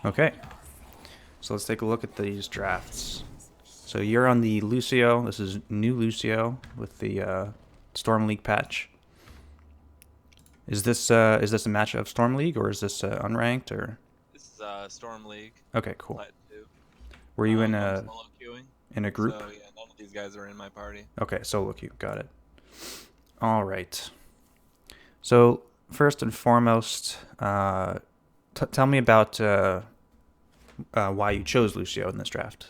Okay, so let's take a look at these drafts. So you're on the Lucio. This is new Lucio with the Storm League patch. Is this a match of Storm League or is this unranked or? This is Storm League, Okay, cool. Plat 2. Were you I'm solo queuing, in a group? so yeah, none of these guys are in my party. Okay, solo queue. Got it. All right. So first and foremost, tell me about why you chose Lucio in this draft.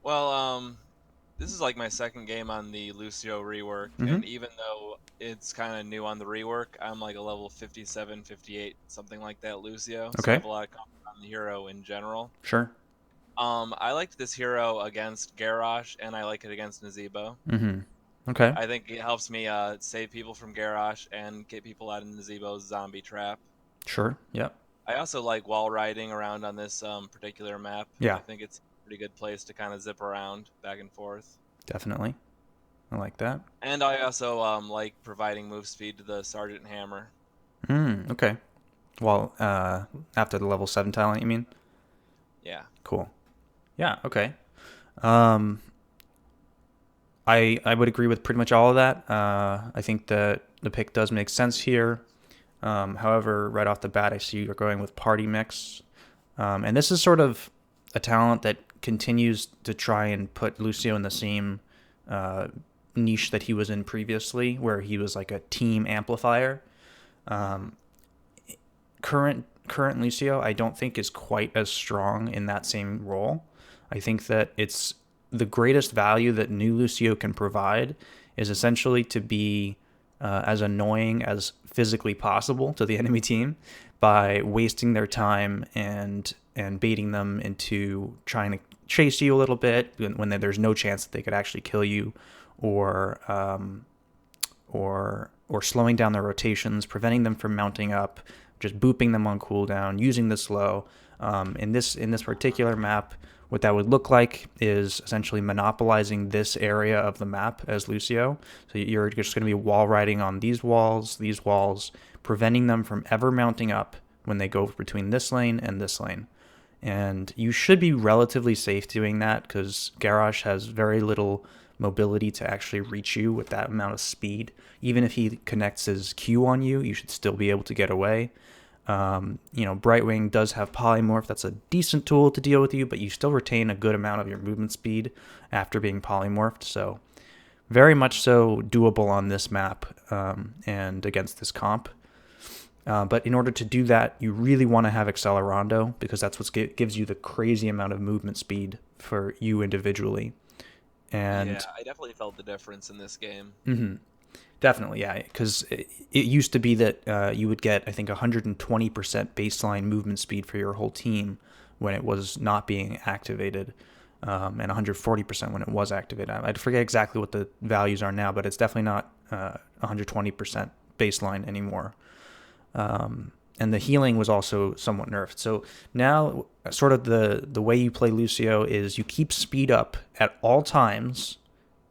Well, this is like my second game on the Lucio rework, Mm-hmm. and even though it's kind of new on the rework, I'm like a level 57, 58, something like that Lucio, so I Okay. have a lot of confidence on the hero in general. Sure. I liked this hero against Garrosh, and I like it against Nazebo. Mm-hmm. Okay. I think it helps me save people from Garrosh and get people out of Nazebo's zombie trap. Sure. Yep. I also like wall riding around on this particular map. Yeah. I think it's a pretty good place to kind of zip around back and forth. Definitely. I like that. And I also like providing move speed to the Sergeant Hammer. Okay. Well, after the level 7 talent, you mean? Yeah. Cool. Yeah. Okay. Um, I would agree with pretty much all of that. I think that the pick does make sense here. However, right off the bat, I see you're going with Party Mix. And this is sort of a talent that continues to try and put Lucio in the same uh, niche that he was in previously, where he was like a team amplifier. Um, current Lucio, I don't think is quite as strong in that same role. I think that it's the greatest value that new Lucio can provide is essentially to be as annoying as physically possible to the enemy team by wasting their time and baiting them into trying to chase you a little bit when there's no chance that they could actually kill you, or or slowing down their rotations, preventing them from mounting up, just booping them on cooldown, using the slow. In this particular map, what that would look like is essentially monopolizing this area of the map as Lucio. So you're just going to be wall riding on these walls, preventing them from ever mounting up when they go between this lane and this lane. And you should be relatively safe doing that because Garrosh has very little mobility to actually reach you with that amount of speed. Even if he connects his Q on you, you should still be able to get away. Brightwing does have polymorph. That's a decent tool to deal with you, but you still retain a good amount of your movement speed after being polymorphed. So very much so doable on this map and against this comp. But in order to do that, you really want to have Accelerando because that's what gives you the crazy amount of movement speed for you individually. Yeah, And I definitely felt the difference in this game. mhm, definitely, yeah, because it used to be that you would get, I think, 120% baseline movement speed for your whole team when it was not being activated, and 140% when it was activated. I forget exactly what the values are now, but it's definitely not 120% baseline anymore. And the healing was also somewhat nerfed. So now, sort of the way you play Lucio is you keep speed up at all times,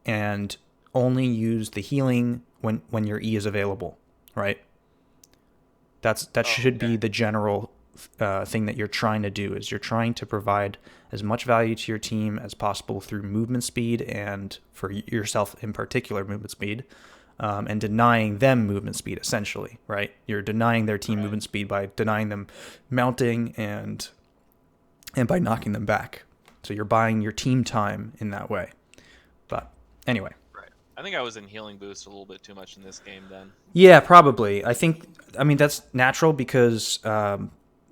and only use the healing when your E is available, right? That Oh, should okay. be the general thing that you're trying to do. Is you're trying to provide as much value to your team as possible through movement speed and for yourself in particular movement speed, and denying them movement speed essentially, right? You're denying their team Right. movement speed by denying them mounting and by knocking them back. So you're buying your team time in that way. But anyway, Right. I think I was in healing boost a little bit too much in this game then. yeah, probably. I mean, that's natural because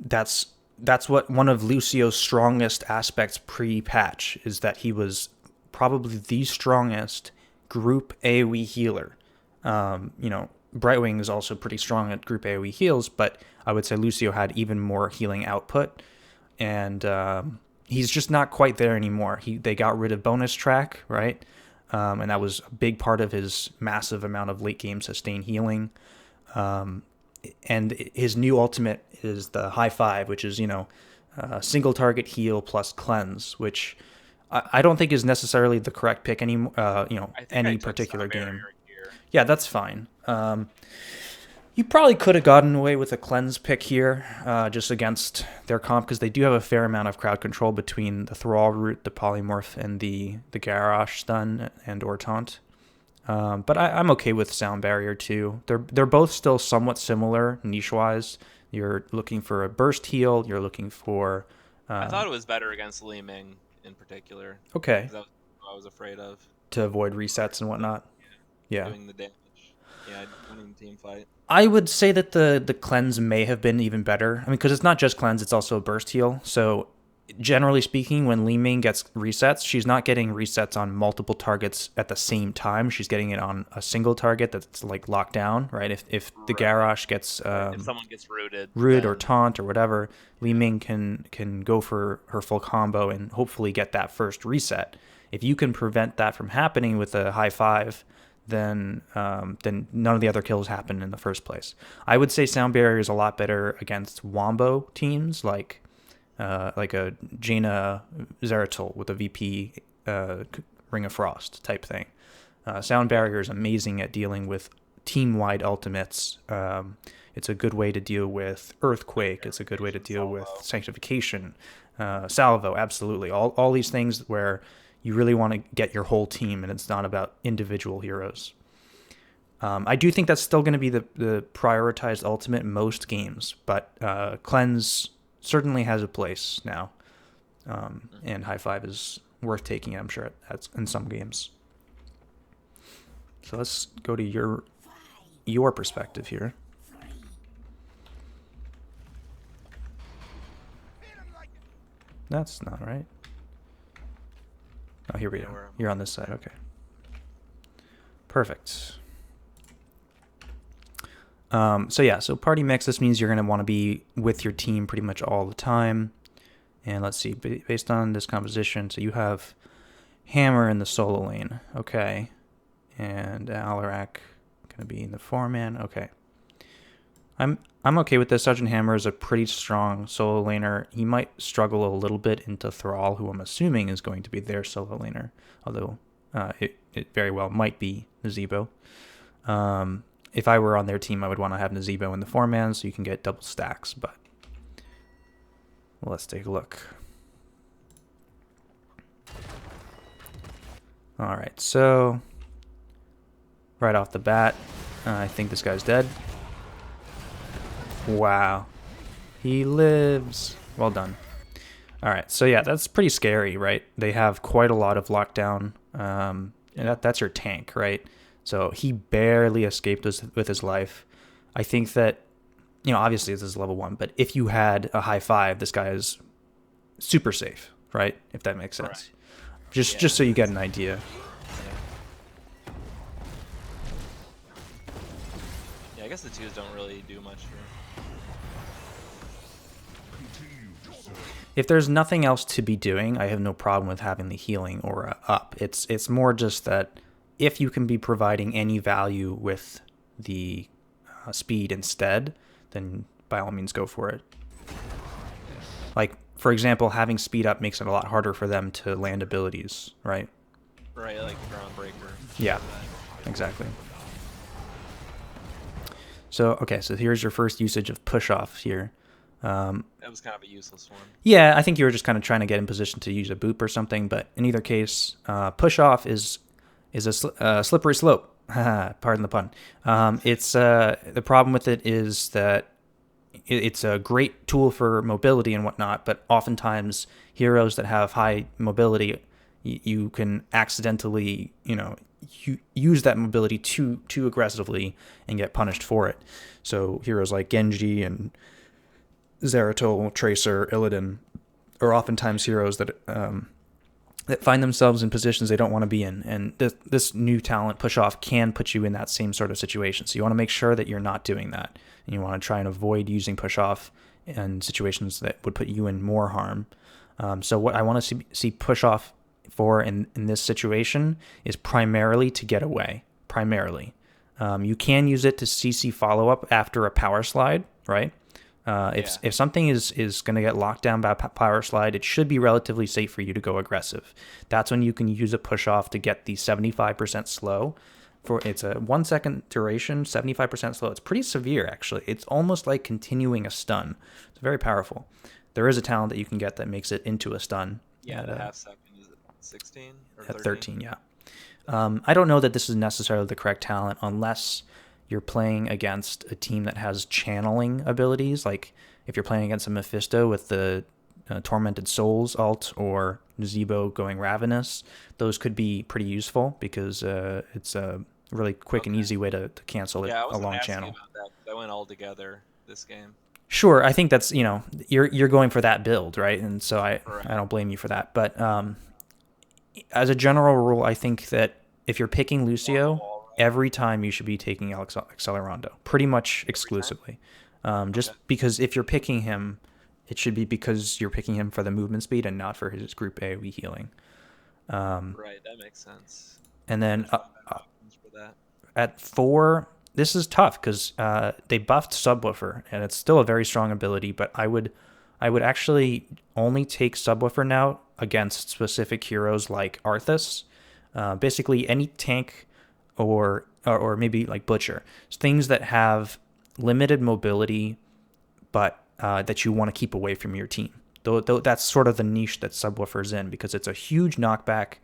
that's that's what one of Lucio's strongest aspects pre-patch is that he was probably the strongest group AoE healer. Brightwing is also pretty strong at group AoE heals, but I would say Lucio had even more healing output, and he's just not quite there anymore. They got rid of bonus track, right? And that was a big part of his massive amount of late game sustained healing. And his new ultimate is the high five, which is single target heal plus cleanse, which I don't think is necessarily the correct pick I think I any took Star particular game. Barrier here. Yeah, that's fine. You probably could have gotten away with a cleanse pick here, just against their comp, because they do have a fair amount of crowd control between the Thrall root, the Polymorph, and the Garrosh stun and or taunt. But I'm okay with Sound Barrier too. They're both still somewhat similar niche-wise. You're looking for a burst heal. You're looking for... I thought it was better against Li Ming in particular. Okay. That was what I was afraid of. To avoid resets and whatnot. Yeah. Doing the damage. Yeah, winning the team fight. I would say that the cleanse may have been even better. I mean, because it's not just cleanse, it's also a burst heal. So generally speaking, when Li Ming gets resets, she's not getting resets on multiple targets at the same time. She's getting it on a single target that's like locked down, right? If the Garrosh gets if someone gets rooted or taunt or whatever, Li Ming can go for her full combo and hopefully get that first reset. If you can prevent that from happening with a high five, then none of the other kills happen in the first place. I would say Sound Barrier is a lot better against Wombo teams like a Jaina Zeratul with a VP Ring of Frost type thing. Sound Barrier is amazing at dealing with team-wide ultimates. It's a good way to deal with Earthquake. It's a good way to deal with Sanctification. Salvo, absolutely. All these things where you really want to get your whole team, and it's not about individual heroes. I do think that's still going to be the prioritized ultimate in most games, but Cleanse certainly has a place now, and High Five is worth taking, I'm sure, in some games. So let's go to your perspective here. That's not right. Oh, here we go. You're on this side. Okay. Perfect. So party mix, this means you're going to want to be with your team pretty much all the time. And let's see, based on this composition, so you have Hammer in the solo lane. Okay. And Alarak going to be in the 4-man. Okay. I'm okay with this. Sergeant Hammer is a pretty strong solo laner. He might struggle a little bit into Thrall, who I'm assuming is going to be their solo laner, although it very well might be Nazebo. If I were on their team, I would want to have Nazebo in the 4-man so you can get double stacks, but let's take a look. All right, so right off the bat, I think this guy's dead. Wow. He lives. Well done. All right. So, yeah, that's pretty scary, right? They have quite a lot of lockdown. And that's your tank, right? So he barely escaped with his life. I think that, obviously this is level 1, but if you had a high 5, this guy is super safe, right? If that makes sense. Right. Just so you get an idea. Yeah, I guess the 2s don't really do much here. If there's nothing else to be doing, I have no problem with having the healing aura up. It's more just that if you can be providing any value with the speed instead, then by all means go for it. Like, for example, having speed up makes it a lot harder for them to land abilities, right? Right, like Groundbreaker. Yeah, exactly. So, okay, so here's your first usage of push-off here. That was kind of a useless one. Yeah, I think you were just kind of trying to get in position to use a boop or something, but in either case, push-off is a slippery slope. Pardon the pun. It's the problem with it is that it's a great tool for mobility and whatnot, but oftentimes heroes that have high mobility, you can accidentally, use that mobility too aggressively and get punished for it. So heroes like Genji and Zeratul, Tracer, Illidan are oftentimes heroes that find themselves in positions they don't want to be in. And this new talent, Push Off, can put you in that same sort of situation. So you want to make sure that you're not doing that. And you want to try and avoid using Push Off in situations that would put you in more harm. So what I want to see Push Off for in this situation is primarily to get away. Primarily. You can use it to CC follow-up after a power slide, right? If something is going to get locked down by a power slide, it should be relatively safe for you to go aggressive. That's when you can use a push off to get the 75% slow. It's a 1 second duration, 75% slow. It's pretty severe, actually. It's almost like continuing a stun. It's very powerful. There is a talent that you can get that makes it into a stun. Yeah, the half second is it 16 or At 13? 13, yeah. I don't know that this is necessarily the correct talent unless you're playing against a team that has channeling abilities. Like if you're playing against a Mephisto with the Tormented Souls alt or Zebo going Ravenous, those could be pretty useful because it's a really quick and easy way to cancel it Yeah, I was a gonna long ask you channel. about that 'cause I went all together this game. Sure, I think that's you're going for that build, right? And so I Correct. don't blame you for that. But as a general rule, I think that if you're picking Lucio, Wall, right? every time you should be taking Accelerando, pretty much exclusively. Just Okay. because if you're picking him, it should be because you're picking him for the movement speed and not for his group AoE healing. Right, that makes sense. And then There's not better options for that. at 4, this is tough because they buffed Subwoofer, and it's still a very strong ability. But I would actually only take Subwoofer now against specific heroes like Arthas. Basically, any tank or maybe like Butcher, things that have limited mobility, but that you want to keep away from your team. Though that's sort of the niche that Subwoofer's in because it's a huge knockback,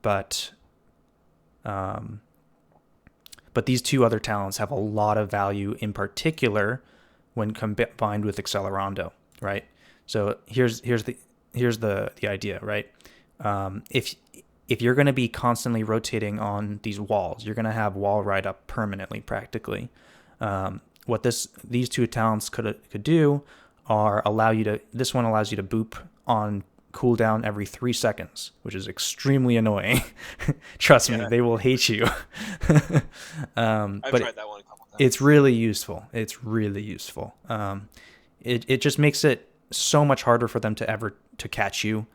but these two other talents have a lot of value, in particular when combined with Accelerando, right? So here's the idea, right? If you're going to be constantly rotating on these walls, you're going to have wall ride up permanently, practically. What these two talents could do are allow you to. This one allows you to boop on cooldown every 3 seconds, which is extremely annoying. Trust me, they will hate you. I've but tried that one a couple times. it's really useful. It's really useful. It just makes it so much harder for them to catch you,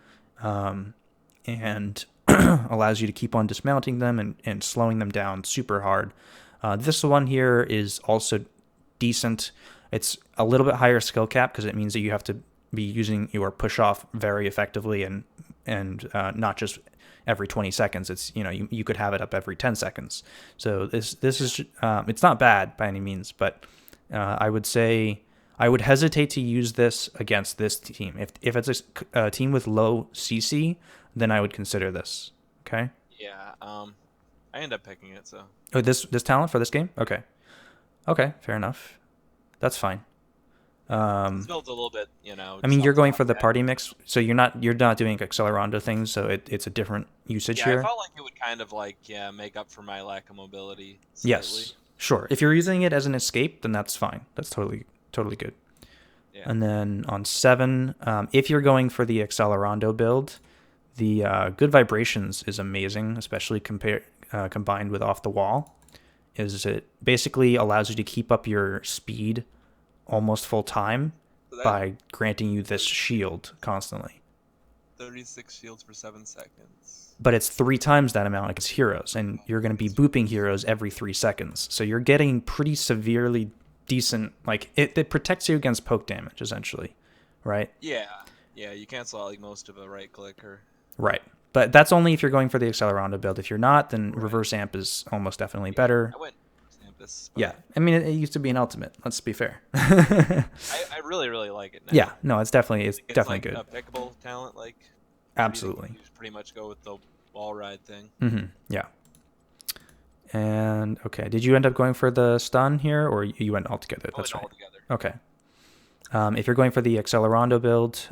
and allows you to keep on dismounting them and slowing them down super hard. This one here is also decent. It's a little bit higher skill cap because it means that you have to be using your push off very effectively and not just every 20 seconds. It's you could have it up every 10 seconds. So this is it's not bad by any means, but I would say I would hesitate to use this against this team. If it's a team with low CC, then I would consider this. Okay. Yeah. I end up picking it, so. Oh, this talent for this game? Okay. Okay, fair enough. That's fine. This build's a little bit, I mean, you're going off for the that. party mix, so you're not doing Accelerando things, so it's a different usage Yeah, here. I felt like it would kind of make up for my lack of mobility slightly. Yes, sure. If you're using it as an escape, then that's fine. That's totally good. Yeah. And then on 7, if you're going for the Accelerando build, the Good Vibrations is amazing, especially combined with Off the Wall. It basically allows you to keep up your speed almost full time by granting you this shield constantly. 36 shields for 7 seconds. But it's 3 times that amount against heroes, and you're going to be booping heroes every 3 seconds. So you're getting pretty severely decent, like it protects you against poke damage essentially, right? Yeah, you cancel out like most of a right clicker. Right. But that's only if you're going for the Accelerando build. If you're not, then reverse amp is almost definitely better. I went Sampus. Yeah, I mean it used to be an ultimate. Let's be fair. I really like it now. Yeah, no, it's definitely like good. A pickable talent, like. Absolutely. You just pretty much go with the wall ride thing. Mm-hmm. Yeah. And okay, did you end up going for the stun here, or you went all together? That's right. All together. Okay. If you're going for the Accelerando build,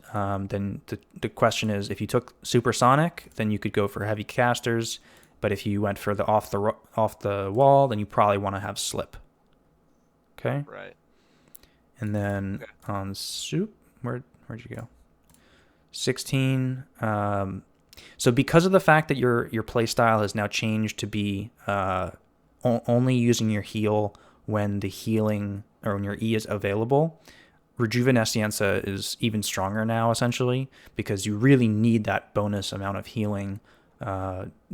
then the question is, if you took Supersonic, then you could go for heavy casters. But if you went for the off the wall, then you probably want to have Slip. Okay. Right. And then on Soup, where'd you go? 16. So because of the fact that your play style has now changed to be only using your heal when the healing or when your E is available, Rejuvenescencia is even stronger now, essentially, because you really need that bonus amount of healing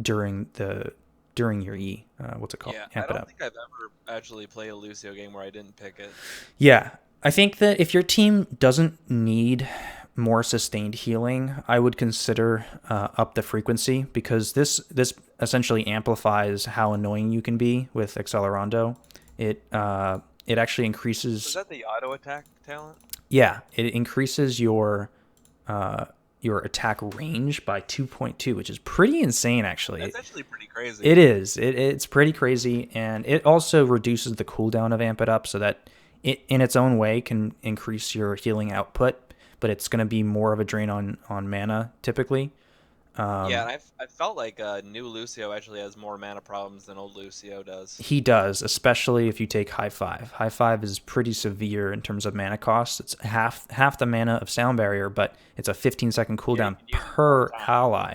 during your E. What's it called? Yeah, Amp I don't it up. think I've ever actually played a Lucio game where I didn't pick it. Yeah, I think that if your team doesn't need more sustained healing, I would consider up the frequency, because this essentially amplifies how annoying you can be with Accelerando. It actually Was increases. that the auto attack talent? Yeah, it increases your attack range by 2.2, which is pretty insane, actually. That's actually pretty crazy. It is. It's pretty crazy, and it also reduces the cooldown of Amp It Up, so that it, in its own way, can increase your healing output, but it's going to be more of a drain on mana, typically. Yeah, and I felt like new Lucio actually has more mana problems than old Lucio does. He does, especially if you take High Five. High Five is pretty severe in terms of mana cost. It's half the mana of Sound Barrier, but it's a 15-second Yeah, you cooldown can use it all per the time. ally.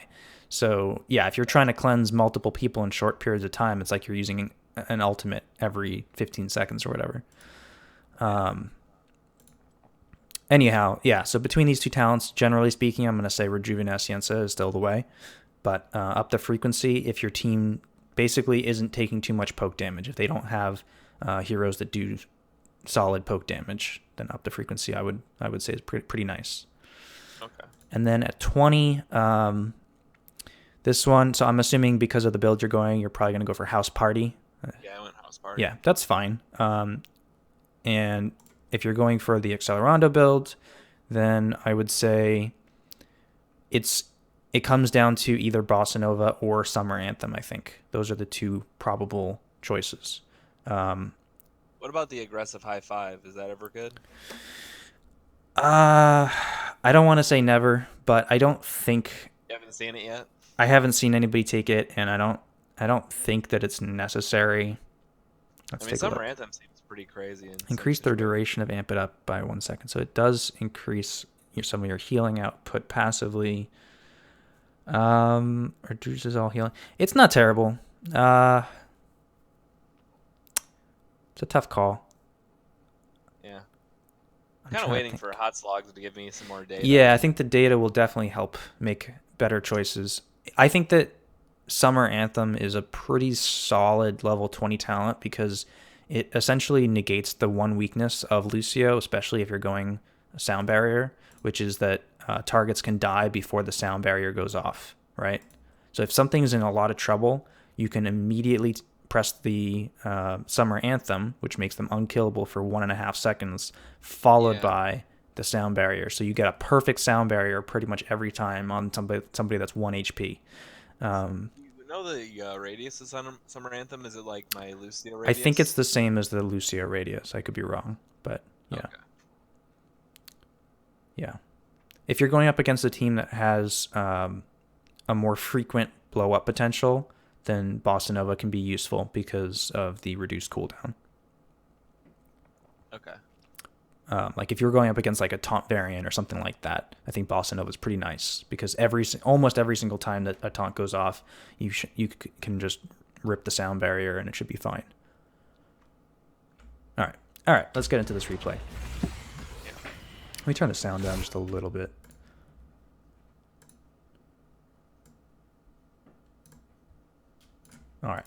So yeah, if you're trying to cleanse multiple people in short periods of time, it's like you're using an ultimate every 15 seconds or whatever. Anyhow, yeah, so between these two talents, generally speaking, I'm going to say Rejuvenescencia is still the way. But up the frequency, if your team basically isn't taking too much poke damage, if they don't have heroes that do solid poke damage, then up the frequency I would say is pretty nice. Okay. And then at 20, this one, so I'm assuming because of the build you're probably going to go for House Party. Yeah, I went House Party. Yeah, that's fine. And if you're going for the Accelerando build, then I would say it comes down to either Bossa Nova or Summer Anthem, I think. Those are the two probable choices. What about the aggressive high five? Is that ever good? I don't want to say never, but I don't think You haven't seen it yet? I haven't seen anybody take it, and I don't think that it's necessary. Let's I mean, take a look. Summer Anthem seems pretty crazy. Increase the duration of Amp It Up by 1 second. So it does increase some of your healing output passively. Reduces all healing. It's not terrible. It's a tough call. Yeah. I'm Kind of trying to waiting think. for Hot Slogs to give me some more data. Yeah, I think the data will definitely help make better choices. I think that Summer Anthem is a pretty solid level 20 talent, because it essentially negates the one weakness of Lucio, especially if you're going Sound Barrier, which is that targets can die before the Sound Barrier goes off, right? So if something's in a lot of trouble, you can immediately press the Summer Anthem, which makes them unkillable for 1.5 seconds, followed by the Sound Barrier. So you get a perfect Sound Barrier pretty much every time on somebody that's 1 HP. You know the radius of Summer Anthem? Is it like my Lucio radius? I think it's the same as the Lucio radius. I could be wrong, but yeah. Okay. Yeah. If you're going up against a team that has a more frequent blow up potential, then Bossa Nova can be useful because of the reduced cooldown. Okay. Like if you're going up against like a taunt variant or something like that, I think Bossa Nova is pretty nice, because almost every single time that a taunt goes off, you can just rip the Sound Barrier and it should be fine. All right, let's get into this replay. Yeah. Let me turn the sound down just a little bit. All right.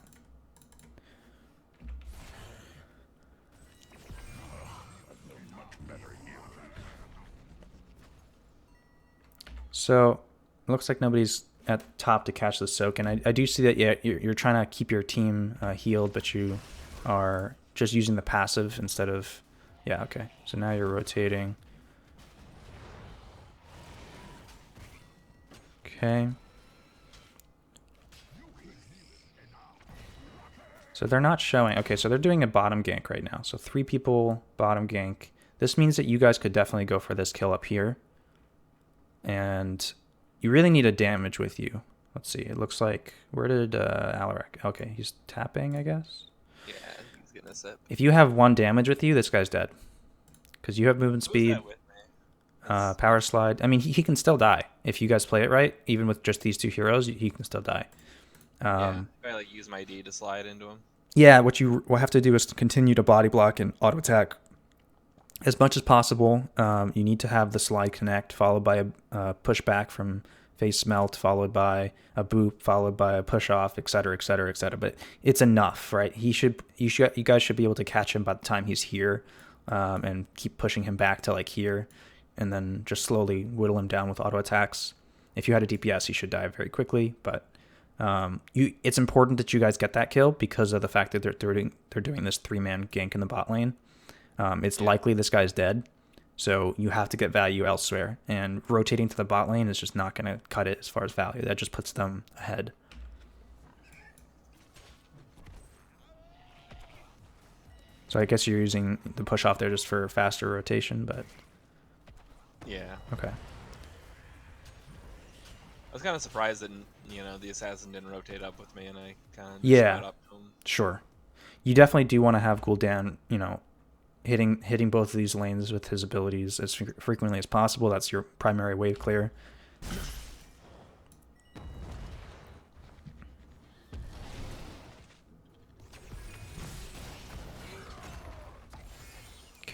So it looks like nobody's at the top to catch the soak, and I do see that you're trying to keep your team healed, but you are just using the passive instead of okay. So now you're rotating. Okay. So they're not showing. Okay, so they're doing a bottom gank right now. So 3 people bottom gank. This means that you guys could definitely go for this kill up here. And you really need a damage with you. Let's see. It looks like, where did Alarak? Okay, he's tapping, I guess. Yeah, he's getting a sip. If you have 1 damage with you, this guy's dead. Because you have movement speed, Who's that with me? power slide. I mean, he can still die. If you guys play it right, even with just these 2 heroes, he can still die. Yeah, I like use my D to slide into him. Yeah, what you will have to do is continue to body block and auto attack as much as possible. You need to have the slide connect, followed by a push back from face melt, followed by a boop, followed by a push off, etc., etc., etc. But it's enough, right? You guys should be able to catch him by the time he's here, and keep pushing him back to like here. and then just slowly whittle him down with auto attacks. If you had a DPS, he should die very quickly, but it's important that you guys get that kill because of the fact that they're doing this 3-man gank in the bot lane. It's likely this guy's dead, so you have to get value elsewhere, and rotating to the bot lane is just not going to cut it as far as value. That just puts them ahead. So I guess you're using the push off there just for faster rotation, but Yeah. okay. I was kind of surprised that the assassin didn't rotate up with me, and I kind of Yeah, up to him. Sure. You definitely do want to have Gul'dan, hitting both of these lanes with his abilities as frequently as possible. That's your primary wave clear.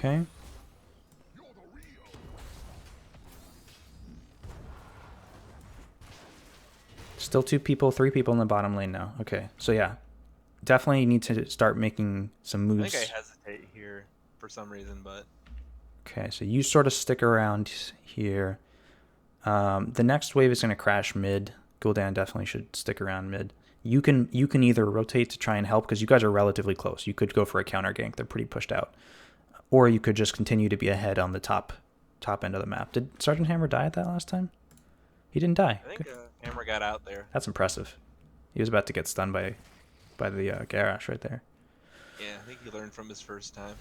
Okay. Still 3 people in the bottom lane now. Okay, so yeah, definitely need to start making some moves. I think I hesitate here for some reason, but... Okay, so you sort of stick around here. The next wave is going to crash mid. Gul'dan definitely should stick around mid. You can either rotate to try and help because you guys are relatively close. You could go for a counter gank. They're pretty pushed out. Or you could just continue to be ahead on the top end of the map. Did Sergeant Hammer die at that last time? He didn't die. I think Hammer got out there. That's impressive. He was about to get stunned by the Garrosh right there. Yeah, I think he learned from his first time.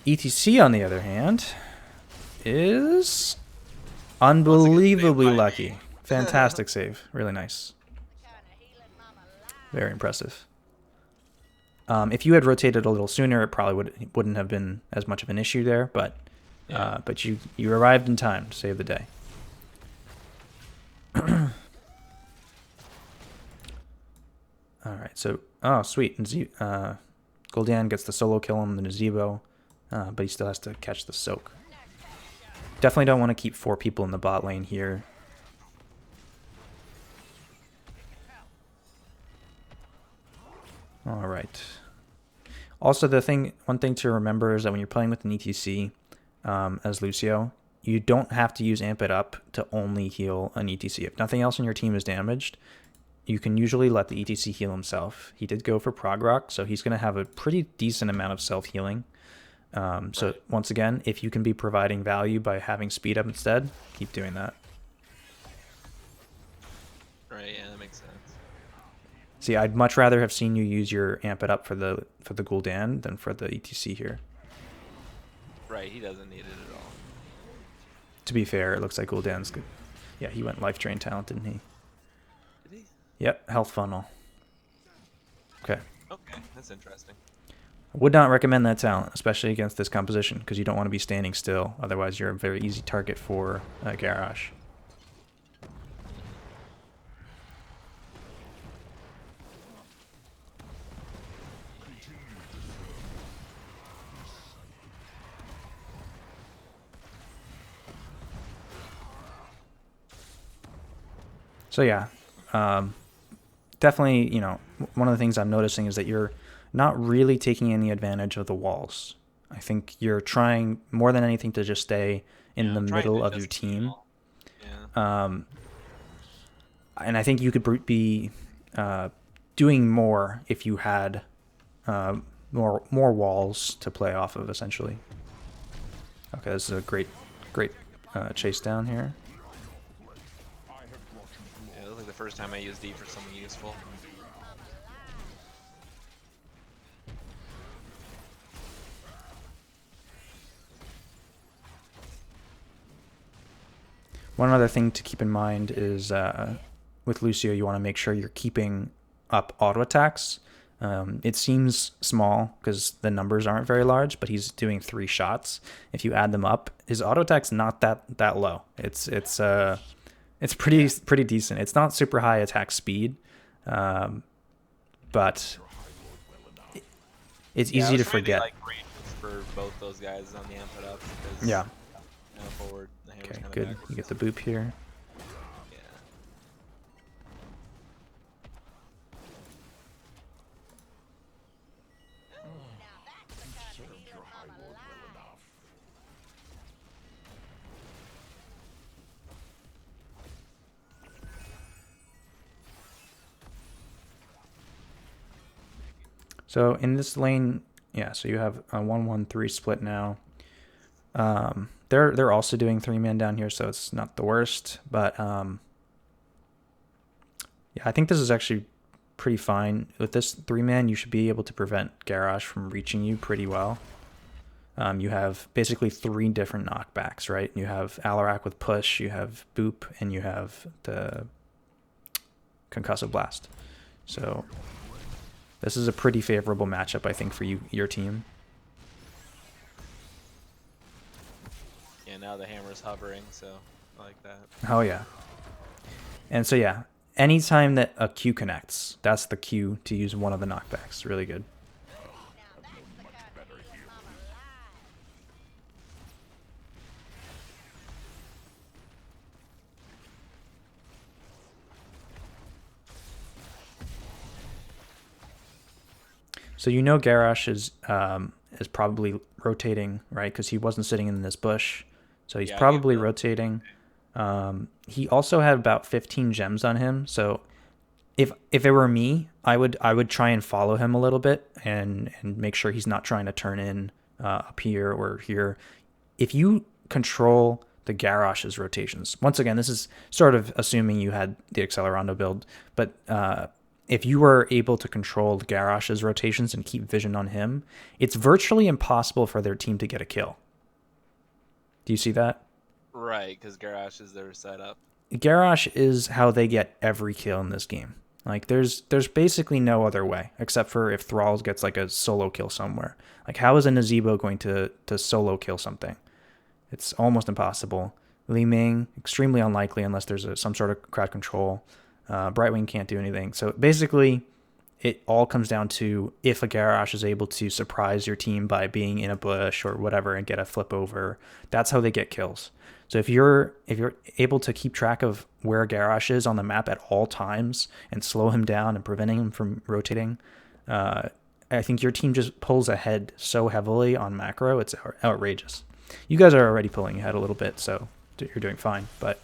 ETC, on the other hand, is unbelievably lucky. Fantastic save. Really nice. Very impressive. If you had rotated a little sooner, it probably wouldn't have been as much of an issue there, but you arrived in time to save the day. Alright, so sweet. Gul'dan gets the solo kill on the Nazebo, but he still has to catch the soak. Definitely don't want to keep 4 people in the bot lane here. Alright. Also, one thing to remember is that when you're playing with an ETC as Lucio, you don't have to use Amp It Up to only heal an ETC. If nothing else in your team is damaged, you can usually let the ETC heal himself. He did go for Prog Rock, so he's going to have a pretty decent amount of self-healing. So once again, if you can be providing value by having speed up instead, keep doing that. Right, yeah, that makes sense. See, I'd much rather have seen you use your Amp It Up for the Gul'dan than for the ETC here. Right, he doesn't need it at all. To be fair, it looks like Gul'dan's good. Yeah, he went Life Drain talent, didn't he? Did he? Yep, Health Funnel. Okay. Okay, that's interesting. I would not recommend that talent, especially against this composition, because you don't want to be standing still. Otherwise, you're a very easy target for Garrosh. So yeah, definitely, one of the things I'm noticing is that you're not really taking any advantage of the walls. I think you're trying more than anything to just stay in the middle of your team. Yeah. And I think you could be doing more if you had more walls to play off of, essentially. Okay, this is a great chase down here. Yeah, it was like the first time I used D for something useful. One other thing to keep in mind is with Lucio, you want to make sure you're keeping up auto attacks. It seems small because the numbers aren't very large, but he's doing 3 shots. If you add them up, his auto attack's not that low. It's pretty decent. It's not super high attack speed, but it's easy to forget. Like for both those guys on the Amp It Up. Yeah. Forward. Okay, good. You get the boop here. Yeah. So in this lane, yeah, so you have a 1-1-3 split now. They're also doing 3-man down here, so it's not the worst. But yeah, I think this is actually pretty fine. With this 3-man, you should be able to prevent Garrosh from reaching you pretty well. You have basically 3 different knockbacks, right? You have Alarak with push, you have boop, and you have the concussive blast. So this is a pretty favorable matchup, I think, for your team. Yeah, now the hammer's hovering, so I like that. Oh yeah. And so yeah, anytime that a Q connects, that's the cue to use one of the knockbacks. Really good. So you know Garrosh is probably rotating, right? Because he wasn't sitting in this bush. So he's probably rotating. He also had about 15 gems on him. So if it were me, I would try and follow him a little bit and make sure he's not trying to turn in up here or here. If you control the Garrosh's rotations, once again, this is sort of assuming you had the Accelerando build, but if you were able to control the Garrosh's rotations and keep vision on him, it's virtually impossible for their team to get a kill. Do you see that? Right, because Garrosh is their setup. Garrosh is how they get every kill in this game. Like there's basically no other way except for if Thrall gets like a solo kill somewhere. Like how is a Nazeebo going to solo kill something? It's almost impossible. Li Ming, extremely unlikely unless there's some sort of crowd control. Brightwing can't do anything. So basically, it all comes down to if a Garrosh is able to surprise your team by being in a bush or whatever and get a flip over. That's how they get kills. So if you're able to keep track of where Garrosh is on the map at all times and slow him down and preventing him from rotating, I think your team just pulls ahead so heavily on macro. It's outrageous. You guys are already pulling ahead a little bit, so you're doing fine. But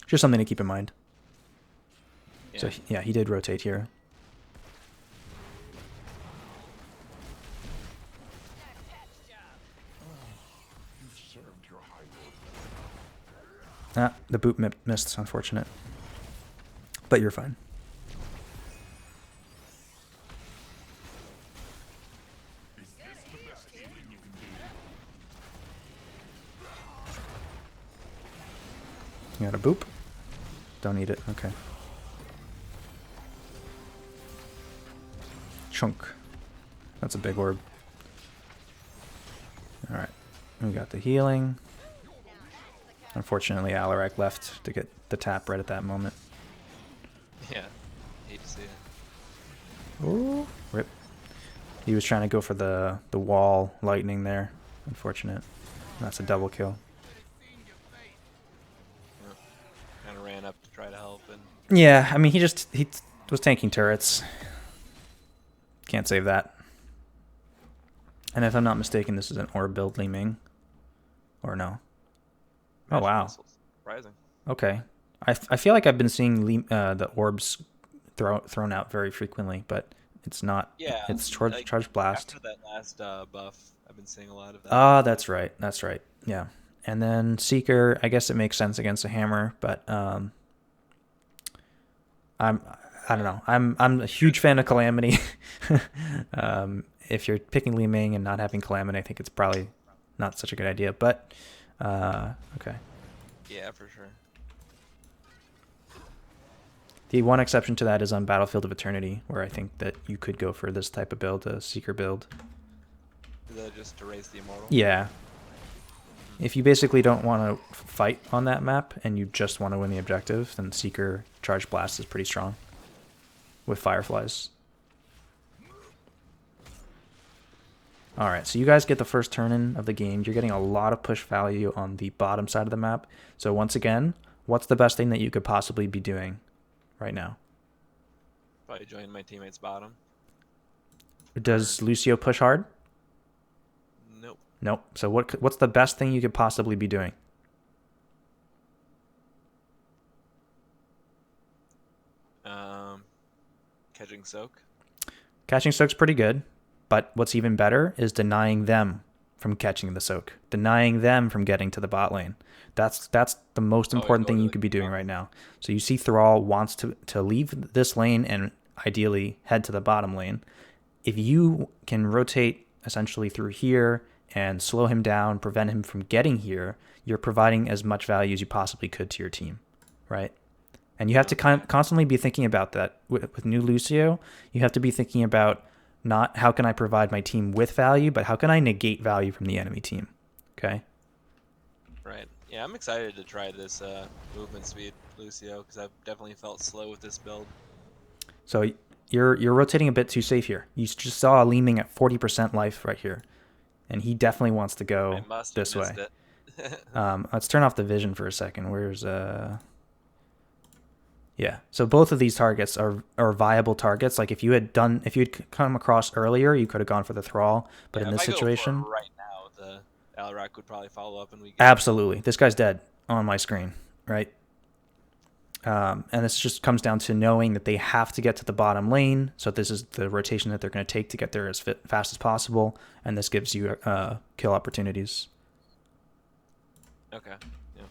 just something to keep in mind. Yeah. So yeah, he did rotate here. Ah, the boot missed, unfortunate. But you're fine. You got a boop? Don't need it, okay. Chunk. That's a big orb. Alright, we got the healing. Unfortunately, Alarak left to get the tap right at that moment. Yeah, hate to see it. Ooh, rip. He was trying to go for the wall lightning there. Unfortunate. That's a double kill. Yeah. Kind of ran up to try to help. And yeah, I mean, he was tanking turrets. Can't save that. And if I'm not mistaken, this is an orb build Li Ming. Or no? Oh, wow. Surprising. Okay. I feel like I've been seeing the orbs thrown out very frequently, but it's not. Yeah. It's charge blast. After that last buff, I've been seeing a lot of that. Ah, that's right. That's right. Yeah. And then Seeker, I guess it makes sense against a hammer, but I don't know. I'm a huge fan of Calamity. If you're picking Li Ming and not having Calamity, I think it's probably not such a good idea. But okay. Yeah, for sure. The one exception to that is on Battlefield of Eternity, where I think that you could go for this type of build, a Seeker build. Is that just to raise the Immortal? Yeah. If you basically don't want to fight on that map and you just want to win the objective, then Seeker Charge Blast is pretty strong with Fireflies. Alright, so you guys get the first turn-in of the game. You're getting a lot of push value on the bottom side of the map. So once again, what's the best thing that you could possibly be doing right now? Probably join my teammate's bottom. Does Lucio push hard? Nope. Nope. So what's the best thing you could possibly be doing? Catching soak. Catching soak's pretty good, but what's even better is denying them from catching the soak, denying them from getting to the bot lane. That's the most important thing you could be doing right now. So you see Thrall wants to leave this lane and ideally head to the bottom lane. If you can rotate essentially through here and slow him down, prevent him from getting here, you're providing as much value as you possibly could to your team, right? And you have to constantly be thinking about that. With new Lucio, you have to be thinking about not how can I provide my team with value, but how can I negate value from the enemy team, okay? Right. Yeah, I'm excited to try this movement speed Lucio because I've definitely felt slow with this build. So you're rotating a bit too safe here. You just saw Leeming at 40% life right here, and he definitely wants to go this way. Let's turn off the vision for a second. Where's Yeah. So both of these targets are viable targets. Like if you'd come across earlier, you could have gone for the Thrall. But in this situation, right now, the Alarak would probably follow up and we. Absolutely, this guy's dead on my screen, right? And this just comes down to knowing that they have to get to the bottom lane. So this is the rotation that they're going to take to get there as fast as possible, and this gives you kill opportunities. Okay. Yeah.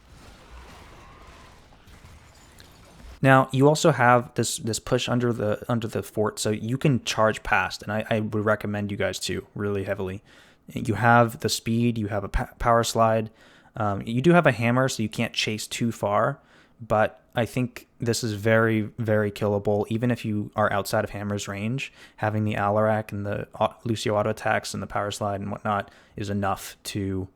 Now you also have this push under the fort, so you can charge past, and I would recommend you guys to really heavily. You have the speed, you have a power slide, you do have a hammer, so you can't chase too far, but I think this is very, very killable, even if you are outside of hammer's range. Having the Alarak and the Lucio auto attacks and the power slide and whatnot is enough to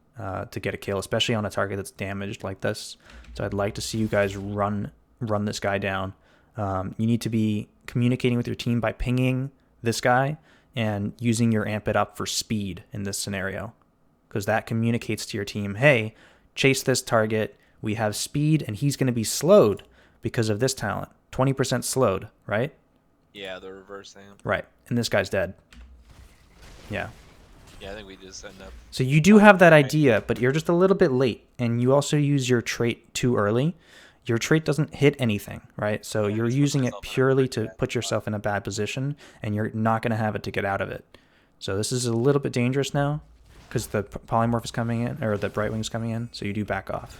get a kill, especially on a target that's damaged like this. So I'd like to see you guys run this guy down. You need to be communicating with your team by pinging this guy and using your amp it up for speed in this scenario, because that communicates to your team, hey, chase this target, we have speed, and he's going to be slowed because of this talent. 20% slowed, right? Yeah, the reverse thing. Right, and this guy's dead. Yeah. Yeah, I think we just end up... So you do have that idea, but you're just a little bit late, and you also use your trait too early. Your trait doesn't hit anything, right? So you're using it purely to put yourself in a bad position, and you're not going to have it to get out of it. So this is a little bit dangerous now, because the polymorph is coming in, or the Brightwing's coming in, so you do back off.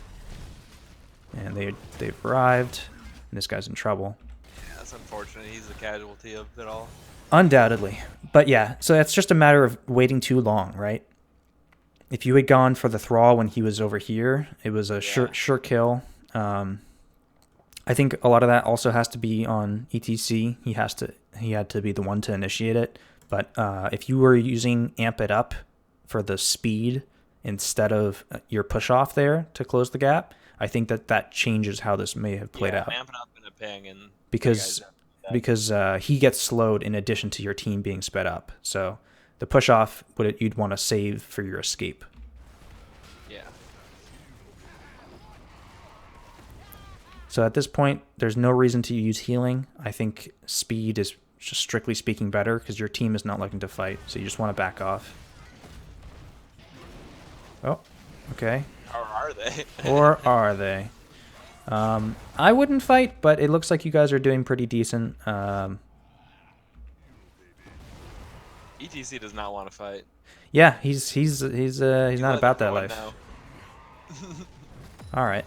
And they've arrived, and this guy's in trouble. Yeah, that's unfortunate. He's the casualty of it all. Undoubtedly. But yeah, so that's just a matter of waiting too long, right? If you had gone for the Thrall when he was over here, it was a sure kill. I think a lot of that also has to be on ETC. He had to be the one to initiate it. But if you were using Amp It Up for the speed instead of your push off there to close the gap, I think that changes how this may have played out. Amp It Up and a ping, and because he gets slowed in addition to your team being sped up. So the push off you'd want to save for your escape. Yeah. So at this point, there's no reason to use healing. I think speed is just strictly speaking better because your team is not looking to fight. So you just want to back off. Oh, okay. Or are they? Or are they? I wouldn't fight, but it looks like you guys are doing pretty decent. ETC does not want to fight. Yeah, he's not about that life. All right.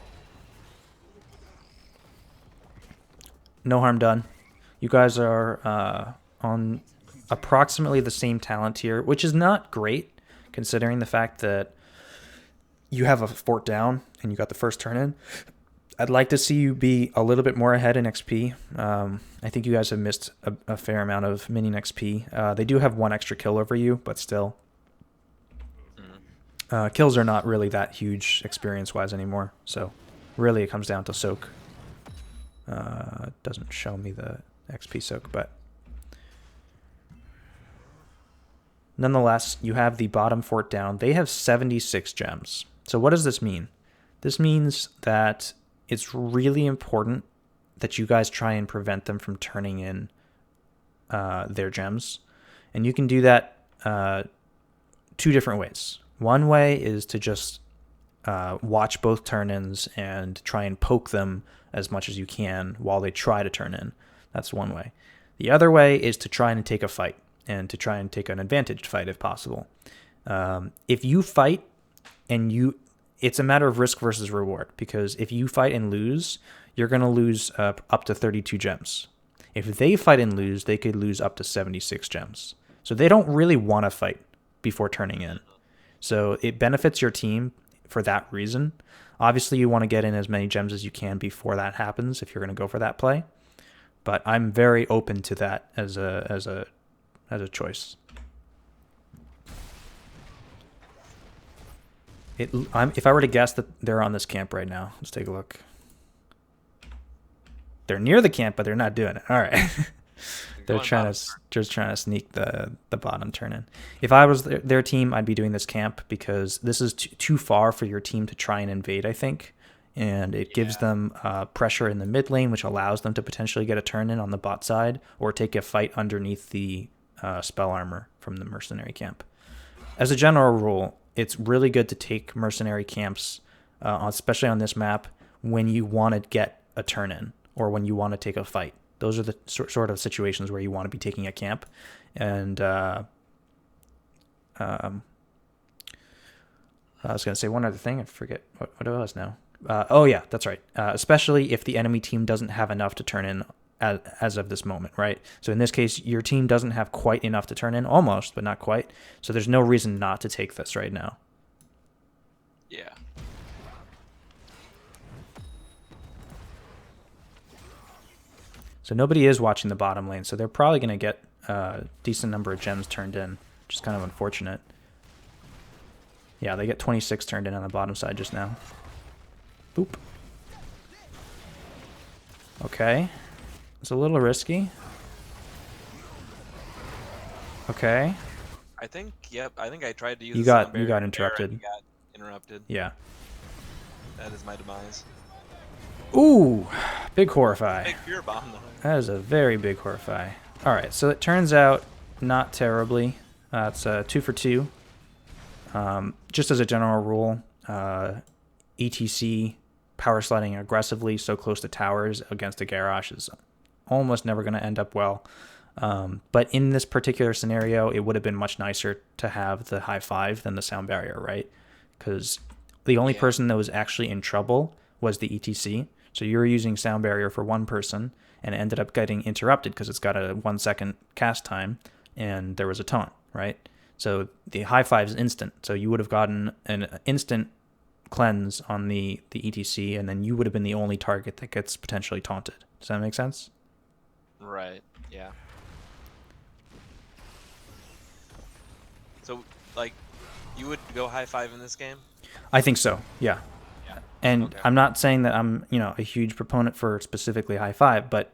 No harm done. You guys are on approximately the same talent tier, which is not great considering the fact that you have a fort down and you got the first turn in. I'd like to see you be a little bit more ahead in XP. I think you guys have missed a fair amount of minion XP. They do have one extra kill over you, but still. Kills are not really that huge experience-wise anymore, so really it comes down to soak. It doesn't show me the XP soak, but nonetheless, you have the bottom fort down. They have 76 gems. So what does this mean? This means that it's really important that you guys try and prevent them from turning in their gems. And you can do that two different ways. One way is to just watch both turn-ins and try and poke them as much as you can while they try to turn in. That's one way. The other way is to try and take a fight. and to try and take an advantaged fight if possible. If you fight and it's a matter of risk versus reward, because if you fight and lose, you're going to lose up to 32 gems. If they fight and lose, they could lose up to 76 gems. So they don't really want to fight before turning in. So it benefits your team for that reason. Obviously, you want to get in as many gems as you can before that happens if you're going to go for that play. But I'm very open to that as a choice. If I were to guess that they're on this camp right now, let's take a look. They're near the camp, but they're not doing it. All right. They're just trying to sneak the bottom turn in. If I was their team, I'd be doing this camp because this is too far for your team to try and invade, I think. And it gives them pressure in the mid lane, which allows them to potentially get a turn in on the bot side or take a fight underneath the spell armor from the mercenary camp. As a general rule, it's really good to take mercenary camps, especially on this map, when you want to get a turn in or when you want to take a fight. Those are the sort of situations where you want to be taking a camp. And I was going to say one other thing. I forget what it was now. Oh, yeah, that's right. Especially if the enemy team doesn't have enough to turn in as of this moment, right? So in this case, your team doesn't have quite enough to turn in, almost, but not quite. So there's no reason not to take this right now. Yeah. So nobody is watching the bottom lane, so they're probably going to get a decent number of gems turned in, which is kind of unfortunate. Yeah, they get 26 turned in on the bottom side just now. Boop. Okay. It's a little risky. Okay. I think I tried to use you the got sound barrier interrupted. and got interrupted. Yeah. That is my demise. Ooh, big horrify. Big fear bomb though. That is a very big horrify. All right, so it turns out not terribly. It's 2 for 2. Just as a general rule, ETC power sliding aggressively so close to towers against a garage is almost never going to end up well. But in this particular scenario, it would have been much nicer to have the high five than the sound barrier, right? Because the only person that was actually in trouble was the ETC. So you were using sound barrier for one person and it ended up getting interrupted because it's got a 1 second cast time and there was a taunt, right? So the high five is instant. So you would have gotten an instant cleanse on the ETC and then you would have been the only target that gets potentially taunted. Does that make sense? Right, yeah. So, like, you would go high five in this game? I think so, yeah. And I'm not saying that I'm, a huge proponent for specifically high five, but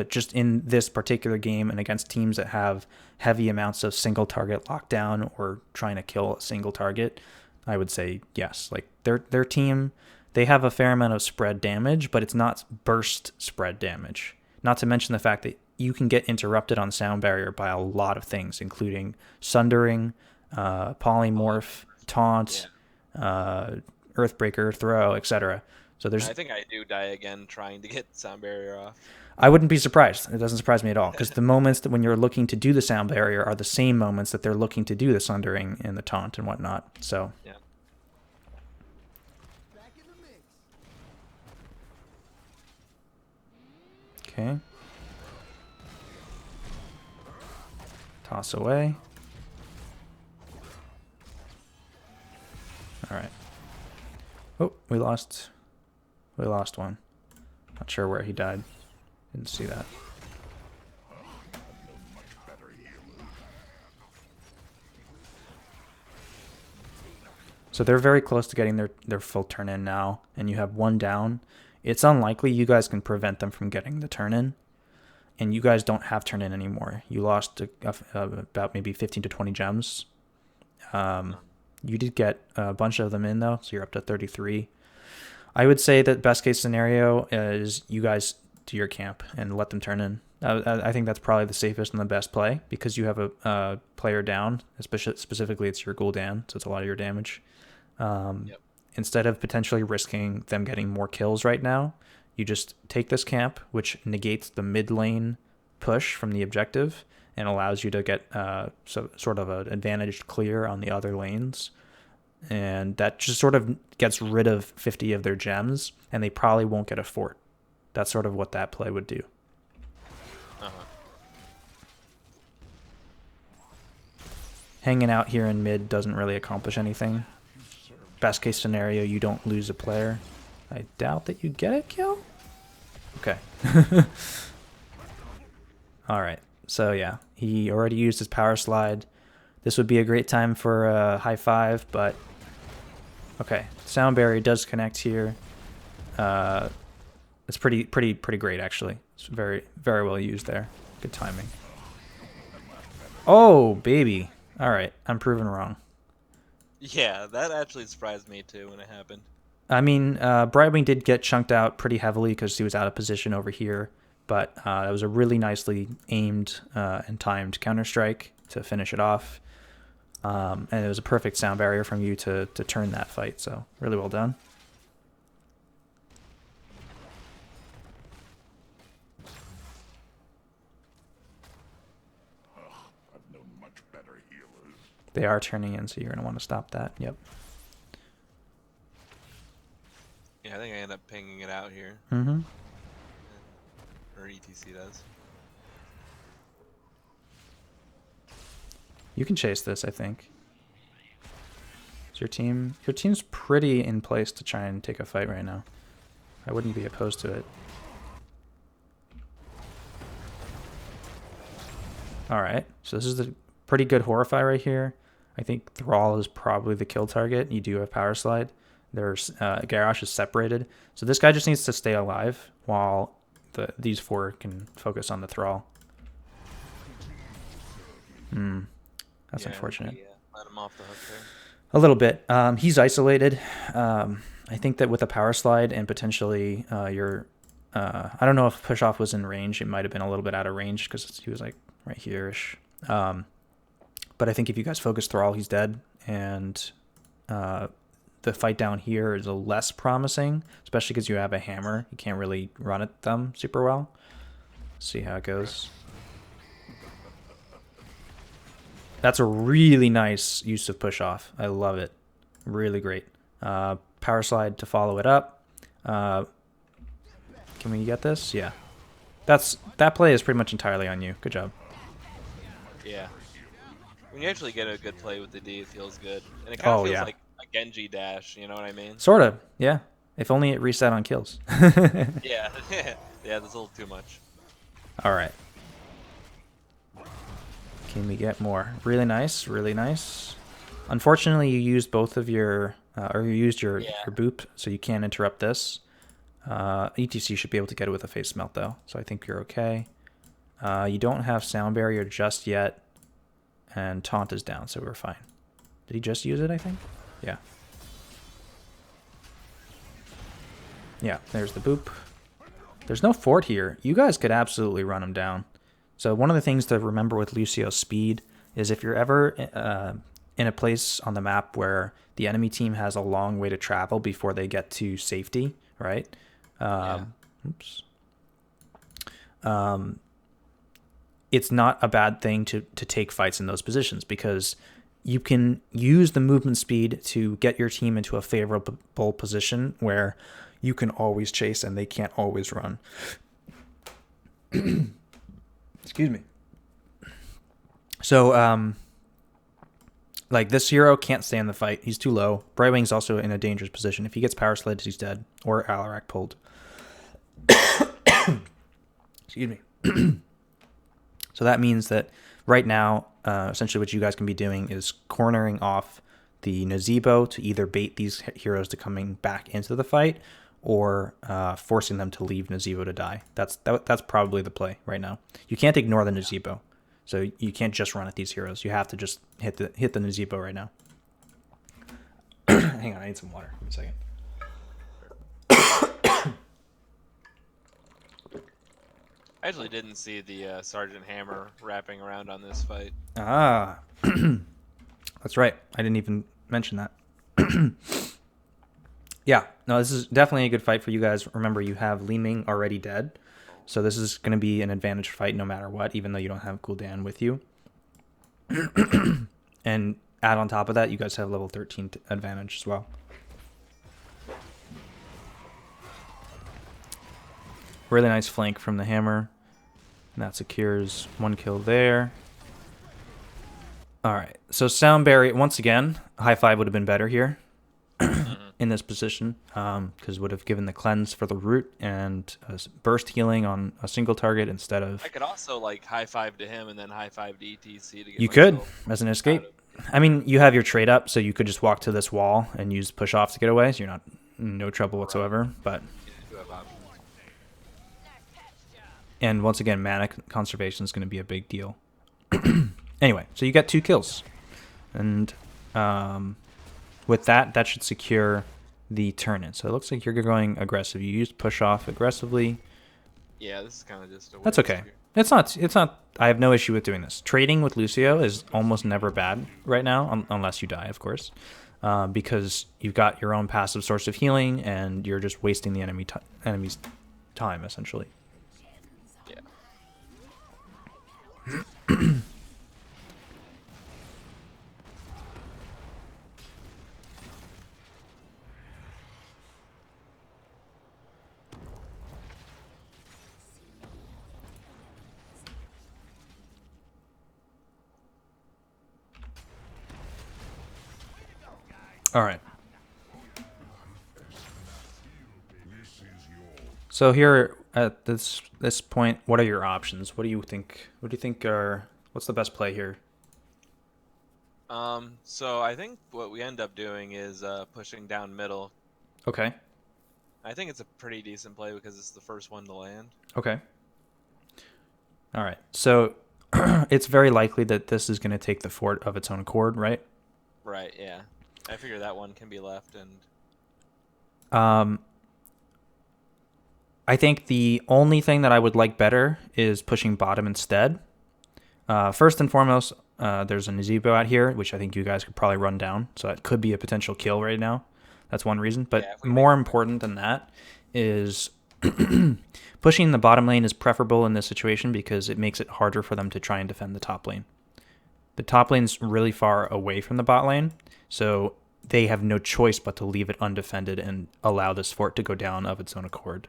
just in this particular game and against teams that have heavy amounts of single target lockdown or trying to kill a single target, I would say yes. Like their team, they have a fair amount of spread damage, but it's not burst spread damage. Not to mention the fact that you can get interrupted on sound barrier by a lot of things, including sundering, polymorph, taunt, Earthbreaker, throw, etc. So I think I do die again trying to get sound barrier off. I wouldn't be surprised. It doesn't surprise me at all because the moments that when you're looking to do the sound barrier are the same moments that they're looking to do the sundering and the taunt and whatnot. So yeah. Okay. Toss away. All right. Oh, we lost one. Not sure where he died. Didn't see that. So they're very close to getting their full turn in now, and you have one down. It's unlikely you guys can prevent them from getting the turn in, and you guys don't have turn in anymore. You lost about maybe 15 to 20 gems. You did get a bunch of them in, though, so you're up to 33. I would say that best case scenario is you guys do your camp and let them turn in. I think that's probably the safest and the best play because you have a player down, specifically it's your Gul'dan, so it's a lot of your damage. Instead of potentially risking them getting more kills right now, you just take this camp, which negates the mid lane push from the objective and allows you to get sort of an advantaged clear on the other lanes. And that just sort of gets rid of 50 of their gems, and they probably won't get a fort. That's sort of what that play would do. Hanging out here in mid doesn't really accomplish anything. Best case scenario, you don't lose a player. I doubt that you get a kill. Okay. Alright, so yeah, he already used his power slide. This would be a great time for a high five, but okay, sound barrier does connect here. It's pretty great actually. It's very well used there. Good timing. Oh baby! All right, I'm proven wrong. Yeah, that actually surprised me too when it happened. I mean, Brightwing did get chunked out pretty heavily because he was out of position over here, but that was a really nicely aimed and timed counter-strike to finish it off. And it was a perfect sound barrier from you to turn that fight, so really well done. They are turning in, so you're going to want to stop that. Yep. Yeah, I think I end up pinging it out here. Mm-hmm. Or ETC does. You can chase this, I think. Is your team's pretty in place to try and take a fight right now. I wouldn't be opposed to it. All right, so this is the pretty good Horrify right here. I think Thrall is probably the kill target. You do have Power Slide. There's Garrosh is separated. So this guy just needs to stay alive while these four can focus on the Thrall. That's unfortunate. Let him off the hook there. A little bit. He's isolated. I think that with a Power Slide and potentially your... I don't know if Push Off was in range. It might have been a little bit out of range because he was like right here-ish. But I think if you guys focus Thrall, he's dead. And the fight down here is a less promising, especially because you have a hammer. You can't really run at them super well. See how it goes. That's a really nice use of Push Off. I love it. Really great. Power Slide to follow it up. Can we get this? Yeah. That play is pretty much entirely on you. Good job. Yeah. When you actually get a good play with the D, it feels good. And it kind of feels like a Genji dash, you know what I mean? Sort of, yeah. If only it reset on kills. Yeah. Yeah, that's a little too much. All right. Can we get more? Really nice, really nice. Unfortunately, you used both of your, or you used your boop, so you can't interrupt this. ETC should be able to get it with a face melt though, so I think you're okay. You don't have sound barrier just yet, and taunt is down, so we're fine. Did he just use it, I think? Yeah. Yeah, there's the boop. There's no fort here. You guys could absolutely run him down. So one of the things to remember with Lucio's speed is if you're ever in a place on the map where the enemy team has a long way to travel before they get to safety, right? Oops. It's not a bad thing to take fights in those positions because you can use the movement speed to get your team into a favorable position where you can always chase and they can't always run. Excuse me. So, like this hero can't stay in the fight. He's too low. Brightwing's also in a dangerous position. If he gets power slid, he's dead. Or Alarak pulled. Excuse me. So that means that right now, essentially what you guys can be doing is cornering off the Nazebo to either bait these heroes to coming back into the fight or forcing them to leave Nazebo to die. That's probably the play right now. You can't ignore the Nazebo. So you can't just run at these heroes. You have to just hit the Nazebo right now. Hang on, I need some water. Give me a second. I actually didn't see the Sergeant Hammer wrapping around on this fight. Ah, that's right. I didn't even mention that. Yeah, no, this is definitely a good fight for you guys. Remember, you have Li Ming already dead. So this is going to be an advantage fight no matter what, even though you don't have Gul'dan with you. And add on top of that, you guys have level 13 advantage as well. Really nice flank from the hammer. And that secures 1 kill there. Alright, so Sound Barrier, once again, high five would have been better here in this position, because it would have given the cleanse for the root and burst healing on a single target instead of... I could also like high five to him and then high five to ETC to get You could, myself as an escape. out of- I mean, you have your trade up, so you could just walk to this wall and use push off to get away, so you're not no trouble whatsoever, but... Yeah, I do have options. And once again, mana conservation is going to be a big deal. Anyway, so you got 2 kills. And with that, that should secure the turn-in. So it looks like you're going aggressive. You used push off aggressively. Yeah, this is kind of just a That's waste okay. here. It's not, I have no issue with doing this. Trading with Lucio is almost never bad right now, unless you die, of course. Because you've got your own passive source of healing, and you're just wasting the enemy's time, essentially. Yeah. All right. So here at this point, what are your options? What do you think? What do you think are? What's the best play here? So I think what we end up doing is pushing down middle. Okay. I think it's a pretty decent play because it's the first one to land. Okay. All right. So it's very likely that this is going to take the fort of its own accord, right? Right. Yeah. I figure that one can be left and. I think the only thing that I would like better is pushing bottom instead. First and foremost, there's a Nazeebo out here, which I think you guys could probably run down. So that could be a potential kill right now. That's one reason. But Yeah, more important than that is pushing the bottom lane is preferable in this situation because it makes it harder for them to try and defend the top lane. The top lane's really far away from the bot lane, so they have no choice but to leave it undefended and allow this fort to go down of its own accord.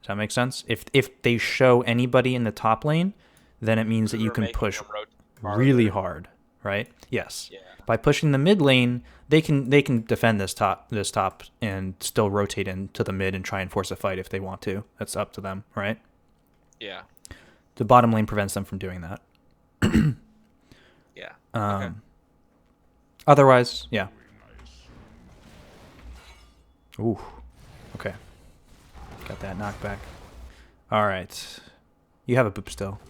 Does that make sense? If they show anybody in the top lane, then it means that you can push really hard, right? Yes. Yeah. By pushing the mid lane, they can defend this top and still rotate into the mid and try and force a fight if they want to. That's up to them, right? Yeah. The bottom lane prevents them from doing that. Yeah. Okay. Otherwise, yeah. Ooh. Okay. Got that knockback. All right. You have a boop still.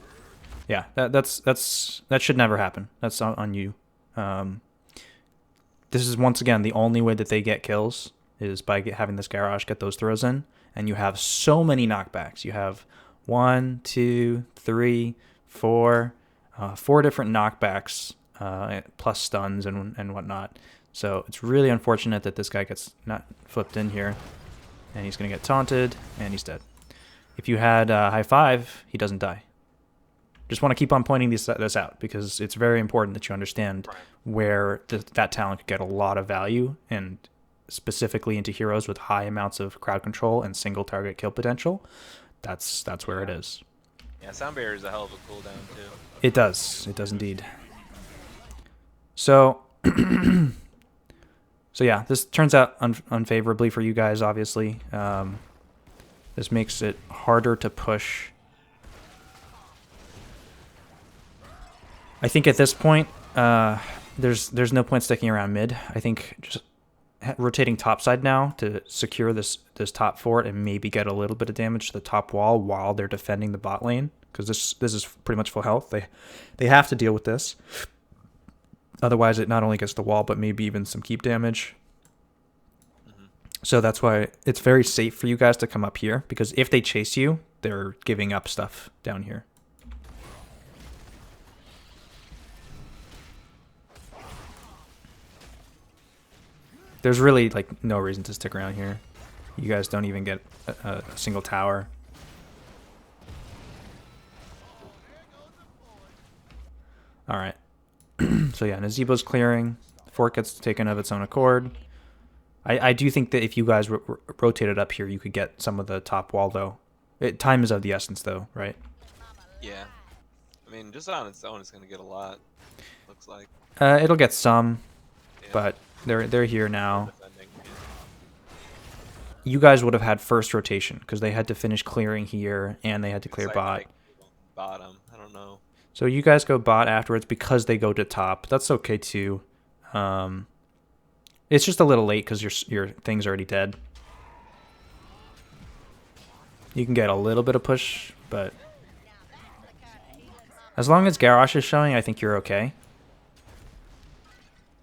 Yeah, that should never happen. That's on you. This is once again the only way that they get kills is by having this garage get those throws in, and you have so many knockbacks. You have 1, 2, 3, 4, 4 different knockbacks plus stuns and whatnot. So it's really unfortunate that this guy gets not flipped in here, and he's gonna get taunted and he's dead. If you had high five, he doesn't die. Just want to keep on pointing this out because it's very important that you understand where that talent could get a lot of value, and specifically into heroes with high amounts of crowd control and single target kill potential. That's where it is. Yeah, Sound Barrier is a hell of a cooldown too. It does indeed. So, so yeah, this turns out unfavorably for you guys. Obviously, this makes it harder to push. I think at this point, there's no point sticking around mid. I think just rotating topside now to secure this top fort and maybe get a little bit of damage to the top wall while they're defending the bot lane, because this is pretty much full health. They have to deal with this. Otherwise, it not only gets the wall, but maybe even some keep damage. So that's why it's very safe for you guys to come up here, because if they chase you, they're giving up stuff down here. There's really like no reason to stick around here. You guys don't even get a single tower. All right. So yeah, Nazeebo's clearing. Fort gets taken of its own accord. I do think that if you guys rotated up here, you could get some of the top wall, though. Time is of the essence, though, right? Yeah. I mean, just on its own, it's going to get a lot, looks like. It'll get some, Yeah. but they're here now. Defending, yeah. You guys would have had first rotation, because they had to finish clearing here, and they had to clear bot. Bottom. I don't know. So you guys go bot afterwards because they go to top. That's okay, too. It's just a little late because your thing's already dead. You can get a little bit of push, but as long as Garrosh is showing, I think you're okay.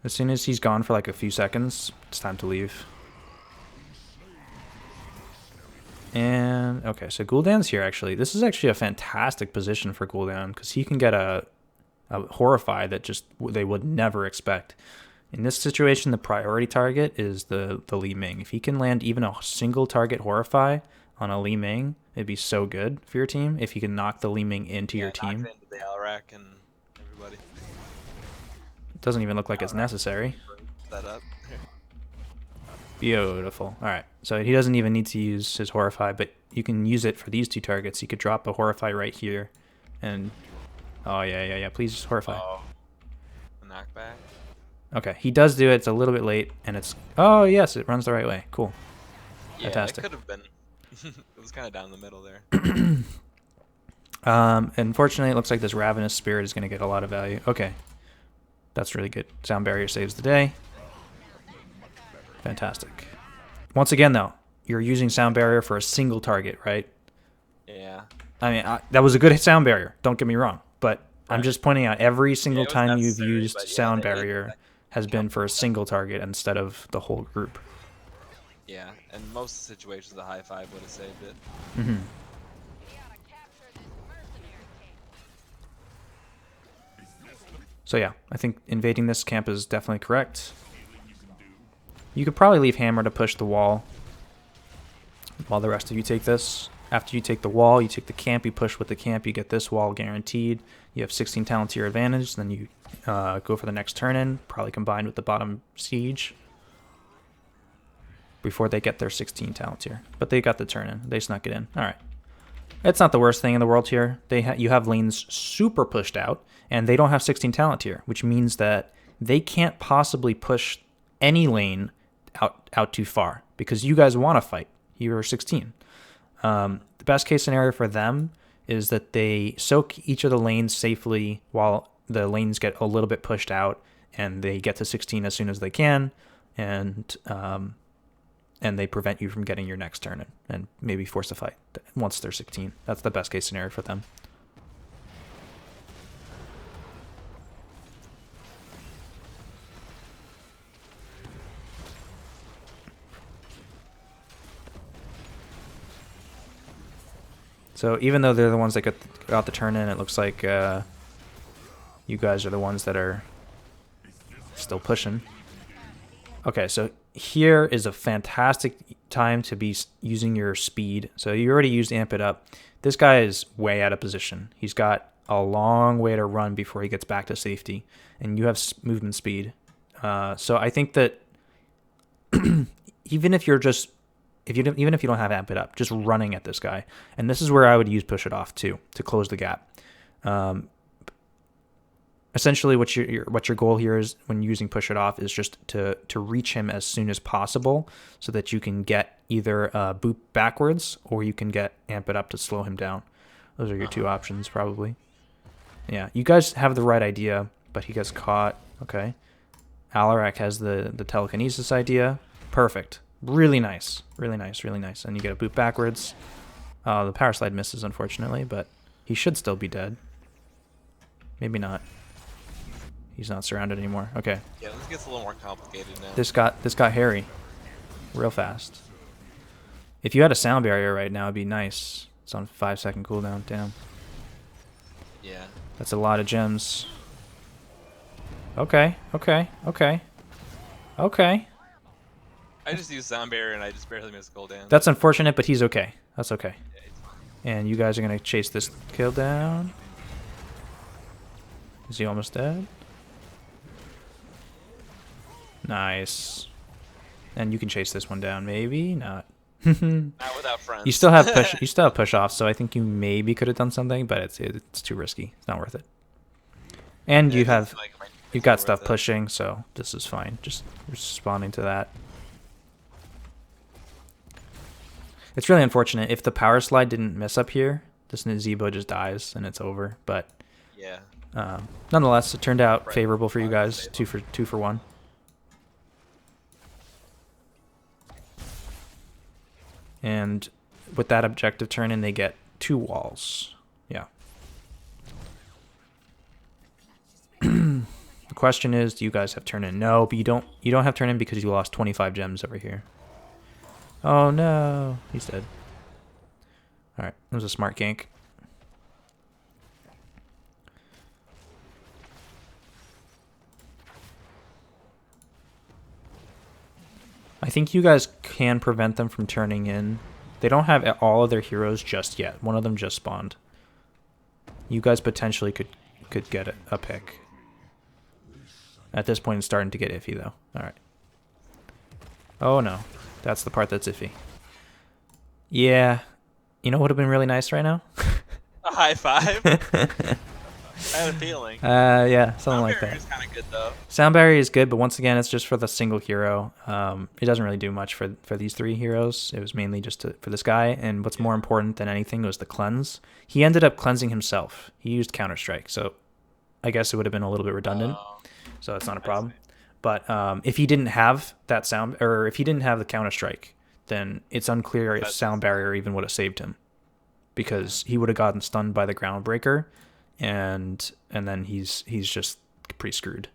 As soon as he's gone for like a few seconds, it's time to leave. And, okay, so Gul'dan's here, actually. This is actually a fantastic position for Gul'dan, because he can get a Horrify that just they would never expect. In this situation, the priority target is the Li Ming. If he can land even a single target Horrify on a Li Ming, it'd be so good for your team. If you can knock the Li Ming into your team. Knock it into the Alarak and everybody. It doesn't even look like it's necessary. That up. Beautiful. All right. So he doesn't even need to use his Horrify, but you can use it for these two targets. You could drop a Horrify right here. And, oh, yeah. Please, Horrify. Oh. A knockback. Okay. He does do it. It's a little bit late. And it's, oh, yes, it runs the right way. Cool. Yeah, Fantastic. it could have been. It was kind of down the middle there. Unfortunately, it looks like this Ravenous Spirit is going to get a lot of value. Okay. That's really good. Sound Barrier saves the day. Fantastic. Once again, though, you're using Sound Barrier for a single target, right? Yeah. I mean, that was a good Sound Barrier. Don't get me wrong. But I'm just pointing out every single time you've used Sound Barrier has been for a single target instead of the whole group. Yeah, and most situations, the high five would have saved it. Mm-hmm. So yeah, I think invading this camp is definitely correct. You could probably leave Hammer to push the wall while the rest of you take this. After you take the wall, you take the camp, you push with the camp, you get this wall guaranteed. You have 16 talent to your advantage, then you go for the next turn in, probably combined with the bottom siege before they get their 16 talent tier. But they got the turn in. They snuck it in. All right. It's not the worst thing in the world here. You have lanes super pushed out, and they don't have 16 talent tier, which means that they can't possibly push any lane out too far because you guys want to fight. You are 16. The best case scenario for them is that they soak each of the lanes safely while the lanes get a little bit pushed out, and they get to 16 as soon as they can, and they prevent you from getting your next turn in, and maybe force a fight once they're 16. That's the best case scenario for them. So even though they're the ones that got the turn in, it looks like you guys are the ones that are still pushing. Okay, so here is a fantastic time to be using your speed. So you already used Amp It Up. This guy is way out of position. He's got a long way to run before he gets back to safety, and you have movement speed. So I think that even if you don't have Amp It Up, just running at this guy, and this is where I would use Push It Off too to close the gap. Essentially, what your goal here is when using Push It Off is just to reach him as soon as possible, so that you can get either boop backwards or you can get Amp It Up to slow him down. Those are your two options probably. Yeah, you guys have the right idea, but he gets caught. Okay, Alarak has the telekinesis idea. Perfect. Really nice. Really nice. Really nice. And you get a boot backwards. The power slide misses, unfortunately, but he should still be dead. Maybe not. He's not surrounded anymore. Okay. Yeah, this gets a little more complicated now. This got hairy. Real fast. If you had a sound barrier right now, it'd be nice. It's on 5-second cooldown. Damn. Yeah. That's a lot of gems. Okay. Okay. Okay. Okay. I just used Sound Barrier and I just barely missed Gul'dan. That's unfortunate, but he's okay. That's okay. Yeah, And you guys are going to chase this kill down. Is he almost dead? Nice. And you can chase this one down, maybe? Not. Not without friends. You still have push. You still have push off, so I think you maybe could have done something, but it's too risky. It's not worth it. And you have you've got stuff pushing, so this is fine. Just responding to that. It's really unfortunate. If the power slide didn't miss up here, this Nazebo just dies and it's over. But yeah, nonetheless, it turned out favorable for you guys. Two for one. And with that objective turn in, they get 2 walls. Yeah. The question is, do you guys have turn in? No, but you don't have turn in because you lost 25 gems over here. Oh no, he's dead. Alright, that was a smart gank. I think you guys can prevent them from turning in. They don't have all of their heroes just yet. One of them just spawned. You guys potentially could get a pick. At this point, it's starting to get iffy, though. Alright. Oh, no. That's the part that's iffy. Yeah. You know what would have been really nice right now? A high five? I had a feeling. Yeah, something like that. Sound barrier is kind of good, though. Sound barrier is good, but once again, it's just for the single hero. It doesn't really do much for these 3 heroes. It was mainly just for this guy, and what's more important than anything was the cleanse. He ended up cleansing himself. He used Counter-Strike, so I guess it would have been a little bit redundant, so it's not a problem. But if he didn't have that sound, or if he didn't have the Counter-Strike, then it's unclear if sound barrier even would have saved him, because he would have gotten stunned by the Groundbreaker, and then he's just pretty screwed.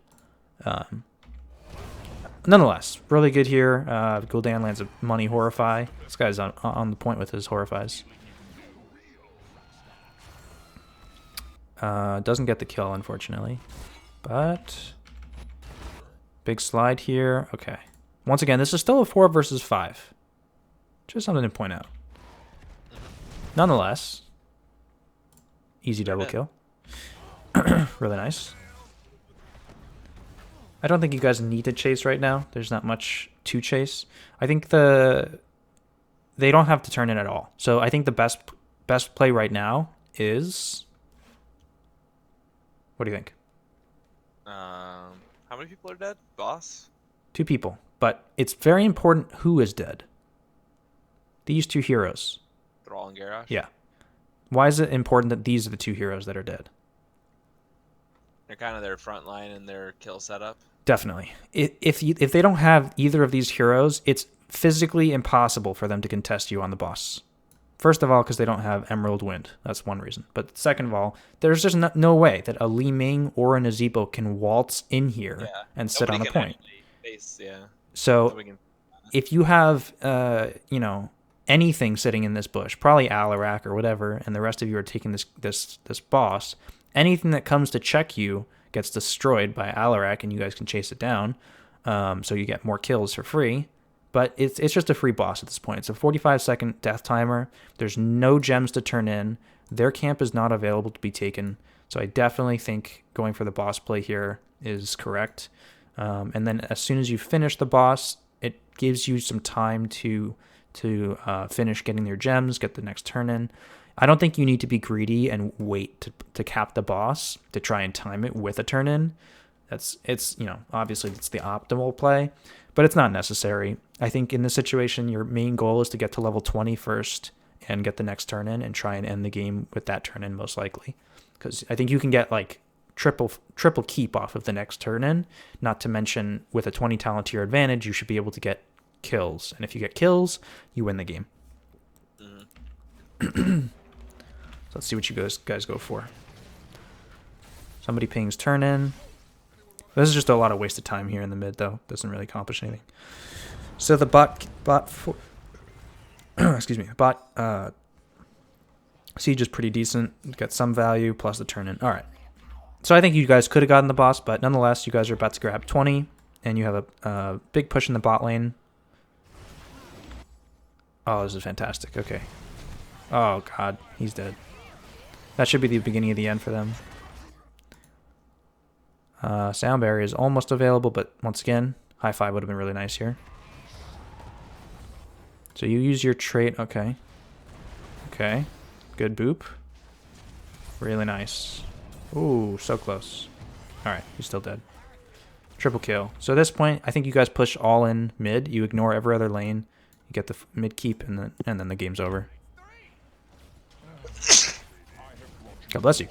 Nonetheless, really good here. Gul'dan lands a money Horrify. This guy's on the point with his Horrifies. Doesn't get the kill, unfortunately, but big slide here. Okay. Once again, this is still a 4 versus 5. Just something to point out. Nonetheless, easy double kill. Really nice. I don't think you guys need to chase right now. There's not much to chase. I think they don't have to turn in at all. So I think the best play right now is... What do you think? How many people are dead? Boss? 2 people. But it's very important who is dead. These 2 heroes. Thrall and Garrosh? Yeah. Why is it important that these are the 2 heroes that are dead? They're kind of their front line and their kill setup. Definitely. If they don't have either of these heroes, it's physically impossible for them to contest you on the boss. First of all, because they don't have Emerald Wind. That's one reason. But second of all, there's just no way that a Li Ming or a Nazebo can waltz in here and sit on a point. So if you have, anything sitting in this bush, probably Alarak or whatever, and the rest of you are taking this boss, anything that comes to check you gets destroyed by Alarak, and you guys can chase it down. So you get more kills for free. But it's just a free boss at this point. It's a 45-second death timer. There's no gems to turn in. Their camp is not available to be taken. So I definitely think going for the boss play here is correct. And then as soon as you finish the boss, it gives you some time to finish getting their gems, get the next turn in. I don't think you need to be greedy and wait to cap the boss to try and time it with a turn in. Obviously it's the optimal play, but it's not necessary. I think in this situation, your main goal is to get to level 20 first and get the next turn in and try and end the game with that turn in most likely. Because I think you can get like triple keep off of the next turn in, not to mention with a 20 talent to your advantage, you should be able to get kills. And if you get kills, you win the game. So let's see what you guys go for. Somebody pings turn in. This is just a lot of wasted time here in the mid, though. Doesn't really accomplish anything. So the bot siege is pretty decent. Got some value plus the turn in. All right. So I think you guys could have gotten the boss, but nonetheless, you guys are about to grab 20, and you have a big push in the bot lane. Oh, this is fantastic. Okay. Oh God, he's dead. That should be the beginning of the end for them. Sound barrier is almost available, but once again, high five would have been really nice here. So you use your trait. Okay. Okay. Good boop. Really nice. Ooh, so close. All right, he's still dead. Triple kill. So at this point, I think you guys push all in mid. You ignore every other lane. You get the mid keep, and then the game's over. God bless you.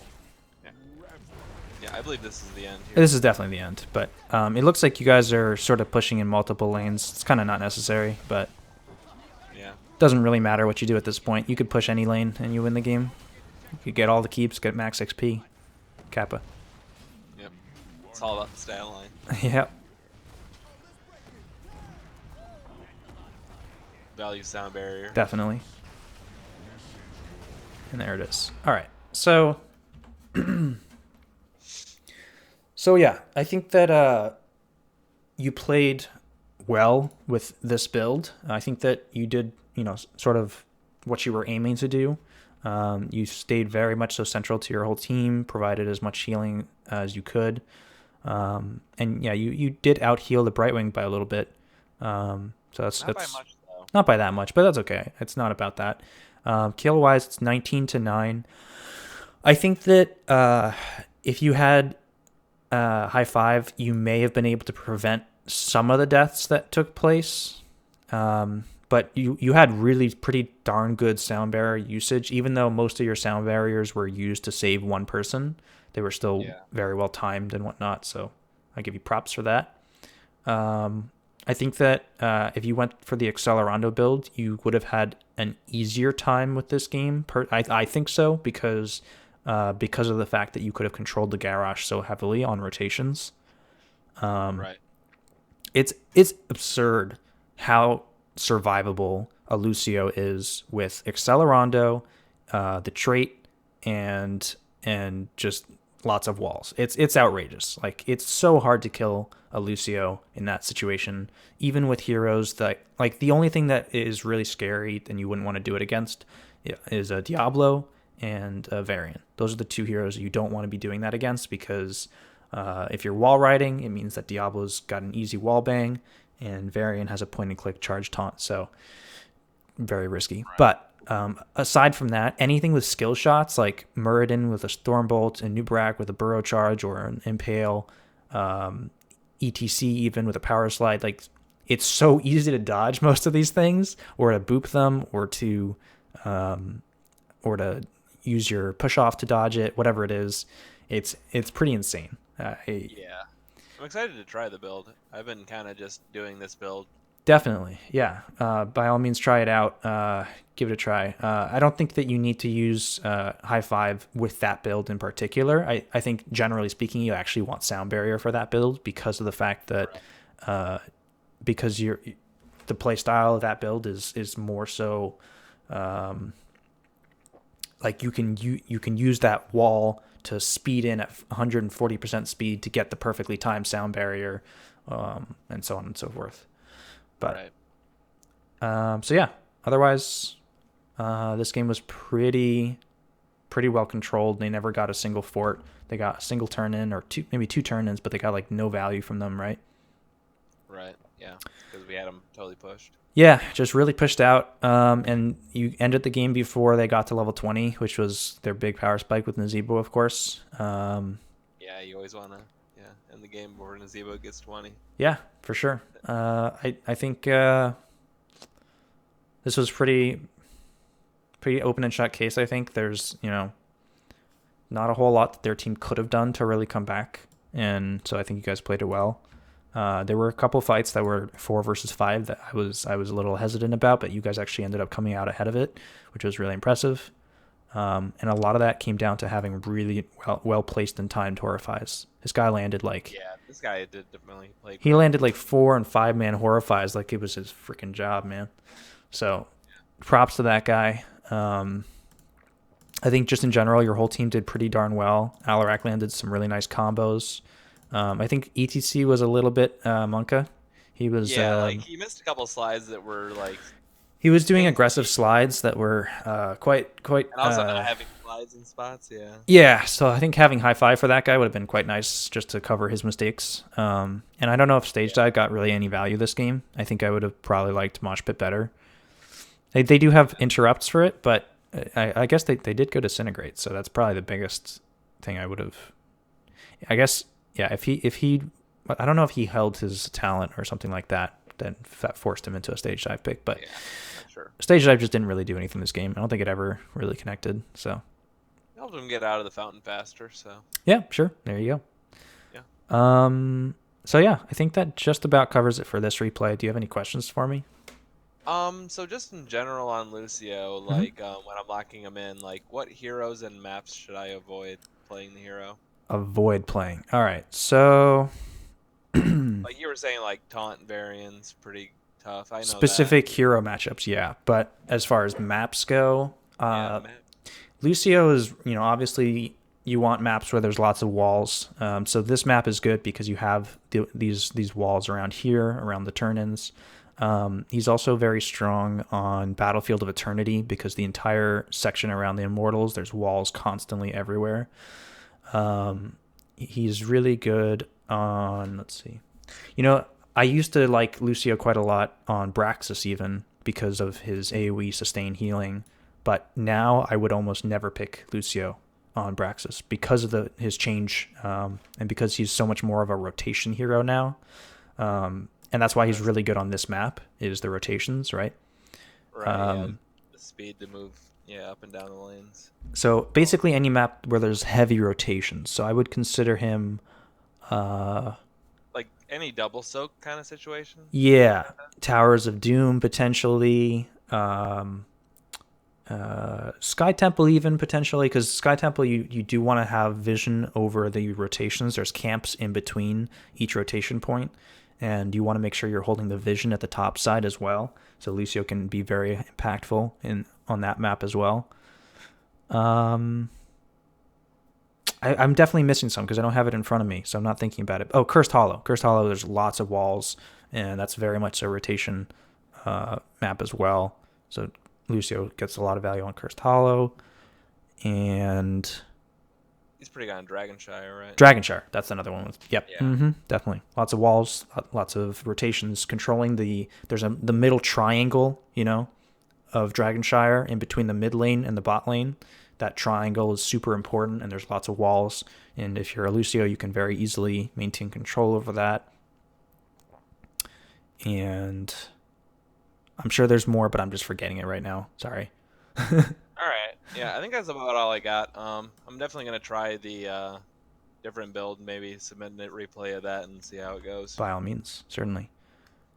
Yeah, I believe this is the end here. This is definitely the end, but it looks like you guys are sort of pushing in multiple lanes. It's kind of not necessary, but yeah, doesn't really matter what you do at this point. You could push any lane and you win the game. You could get all the keeps, get max XP. Kappa. Yep. It's all about the stat line. Yep. Value sound barrier. Definitely. And there it is. All right. So so yeah, I think that you played well with this build. I think that you did, sort of what you were aiming to do. You stayed very much so central to your whole team, provided as much healing as you could. And yeah, you did out heal the Brightwing by a little bit. So that's Not by much though. not by that much, but that's okay. It's not about that. Kill wise, it's 19-9. I think that if you had high five, you may have been able to prevent some of the deaths that took place. But you had really pretty darn good sound barrier usage. Even though most of your sound barriers were used to save one person, they were still very well timed and whatnot. So I give you props for that. I think that if you went for the Accelerando build, you would have had an easier time with this game. I think so because of the fact that you could have controlled the garage so heavily on rotations. Right. It's absurd how survivable a Lucio is with Accelerando, the trait, and just lots of walls. It's outrageous. Like, it's so hard to kill a Lucio in that situation, even with heroes that, like, the only thing that is really scary and you wouldn't want to do it against is a Diablo and a Varian. Those are the two heroes you don't want to be doing that against, because if you're wall riding, it means that Diablo's got an easy wall bang and Varian has a point and click charge taunt, so very risky. Right. But aside from that, anything with skill shots like Muradin with a Stormbolt and Nubrak with a Burrow Charge or an Impale, ETC even with a Power Slide, like, it's so easy to dodge most of these things, or to boop them, or to use your push off to dodge it, whatever it is. It's pretty insane. Yeah. I'm excited to try the build. I've been kind of just doing this build. Definitely, yeah. By all means, try it out. Give it a try. I don't think that you need to use high five with that build in particular. I think, generally speaking, you actually want sound barrier for that build because of the fact that because the play style of that build is more so like you can use that wall to speed in at 140% speed to get the perfectly timed sound barrier, and so on and so forth. But so yeah, otherwise this game was pretty well controlled. They never got a single fort. They got a single turn in, or maybe two turn ins, but they got like no value from them, right? Right, yeah, because we had them totally pushed. Yeah, just really pushed out. And you ended the game before they got to level 20, which was their big power spike with Nazeebo, of course. Yeah, you always want to end the game before Nazeebo gets 20. Yeah, for sure. I think this was pretty open and shut case. I think there's, not a whole lot that their team could have done to really come back. And so I think you guys played it well. There were a couple fights that were 4 versus 5 that I was a little hesitant about, but you guys actually ended up coming out ahead of it, which was really impressive. And a lot of that came down to having really well placed and timed Horrifies. This guy landed this guy did definitely play. He landed like 4 and 5 man Horrifies like it was his freaking job, man. So props to that guy. I think just in general, your whole team did pretty darn well. Alarak landed some really nice combos. I think ETC was a little bit Monka. He was he missed a couple of slides that were like. He was doing aggressive slides that were quite. And also not having a lot slides and spots. Yeah. Yeah, so I think having high five for that guy would have been quite nice just to cover his mistakes. And I don't know if stage dive got really any value this game. I think I would have probably liked Mosh Pit better. They do have interrupts for it, but I guess they did go disintegrate, so that's probably the biggest thing I would have. I guess yeah. If he, I don't know if he held his talent or something like that that forced him into a stage dive pick, but Yeah. Sure. stage dive just didn't really do anything this game. I don't think it ever really connected. So Helped him get out of the fountain faster. So yeah, sure. There you yeah. go. So yeah, I think that just about covers it for this replay. Do you have any questions for me? So just in general on Lucio, like when I'm locking him in, like what heroes and maps should I avoid playing the hero? Avoid playing. All right. So Like you were saying, like taunt variants pretty tough. I know specific hero matchups, yeah. But as far as maps go, that. Yeah, map. Lucio is, obviously you want maps where there's lots of walls. So this map is good because you have these walls around here, around the turn-ins. He's also very strong on Battlefield of Eternity because the entire section around the Immortals, there's walls constantly everywhere. He's really good on, let's see. I used to like Lucio quite a lot on Braxis even because of his AoE sustain healing. But now I would almost never pick Lucio on Braxis because of his change and because he's so much more of a rotation hero now. And that's why he's really good on this map is the rotations, right? Right. Yeah. The speed to move, up and down the lanes. So basically any map where there's heavy rotations. So I would consider him... like any double soak kind of situation? Yeah. Towers of Doom, potentially. Sky Temple even potentially, because Sky Temple you do want to have vision over the rotations. There's camps in between each rotation point, and you want to make sure you're holding the vision at the top side as well. So Lucio can be very impactful on that map as well. I'm definitely missing some because I don't have it in front of me, so I'm not thinking about it. Oh, Cursed Hollow. Cursed Hollow, there's lots of walls, and that's very much a rotation map as well. So Lucio gets a lot of value on Cursed Hollow, and he's pretty good on Dragonshire, right? Dragonshire, that's another one. Yep, Yeah. Definitely. Lots of walls, lots of rotations, controlling there's the middle triangle, of Dragonshire in between the mid lane and the bot lane. That triangle is super important, and there's lots of walls. And if you're a Lucio, you can very easily maintain control over that. And I'm sure there's more, but I'm just forgetting it right now. Sorry. All right. Yeah, I think that's about all I got. I'm definitely gonna try the different build, maybe submit a replay of that and see how it goes. By all means, certainly.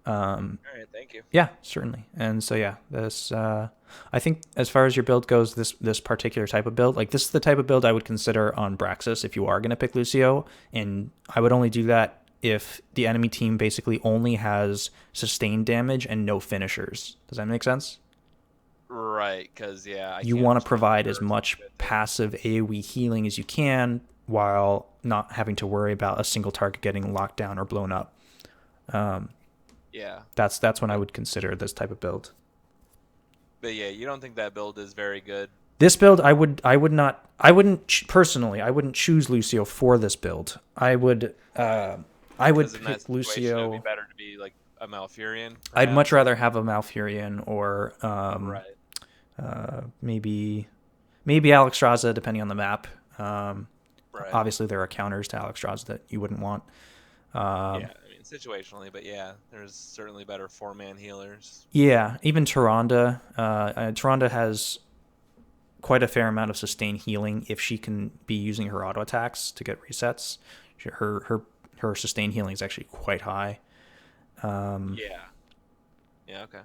All right, thank you. Yeah, certainly. And so yeah, this I think as far as your build goes, this particular type of build, like this is the type of build I would consider on Braxis if you are gonna pick Lucio, and I would only do that if the enemy team basically only has sustained damage and no finishers. Does that make sense? Right, because you want to provide as much passive AoE healing as you can while not having to worry about a single target getting locked down or blown up. Yeah. That's when I would consider this type of build. But yeah, you don't think that build is very good? This build, I wouldn't choose Lucio for this build. I would pick Lucio. It would be better to be like a Malfurion. Perhaps? I'd much rather have a Malfurion or right. Maybe Alexstrasza, depending on the map. Right. Obviously, there are counters to Alexstrasza that you wouldn't want. Yeah, I mean situationally, but yeah, there's certainly better 4-man healers. Yeah, even Tyrande. Tyrande has quite a fair amount of sustained healing if she can be using her auto attacks to get resets. Her sustained healing is actually quite high. Yeah, okay.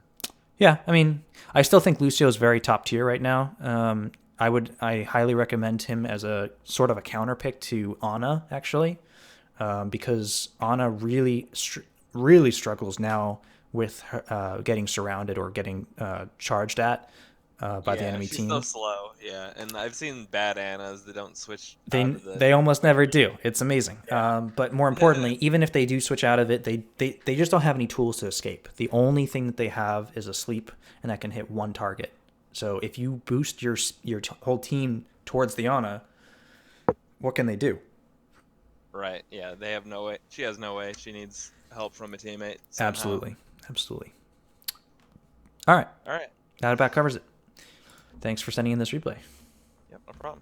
Yeah, I mean, I still think Lucio is very top tier right now. I highly recommend him as a sort of a counter pick to Ana, actually, because Ana really struggles now with getting surrounded or getting charged at by the enemy team. She's so slow, yeah. And I've seen bad Annas that don't switch. They almost never do. It's amazing. Yeah. But more importantly, even if they do switch out of it, they just don't have any tools to escape. The only thing that they have is a sleep, and that can hit one target. So if you boost your whole team towards the Ana, what can they do? Right. Yeah, they have no way. She has no way. She needs help from a teammate somehow. Absolutely. Absolutely. All right. All right. That about covers it. Thanks for sending in this replay. Yep, no problem.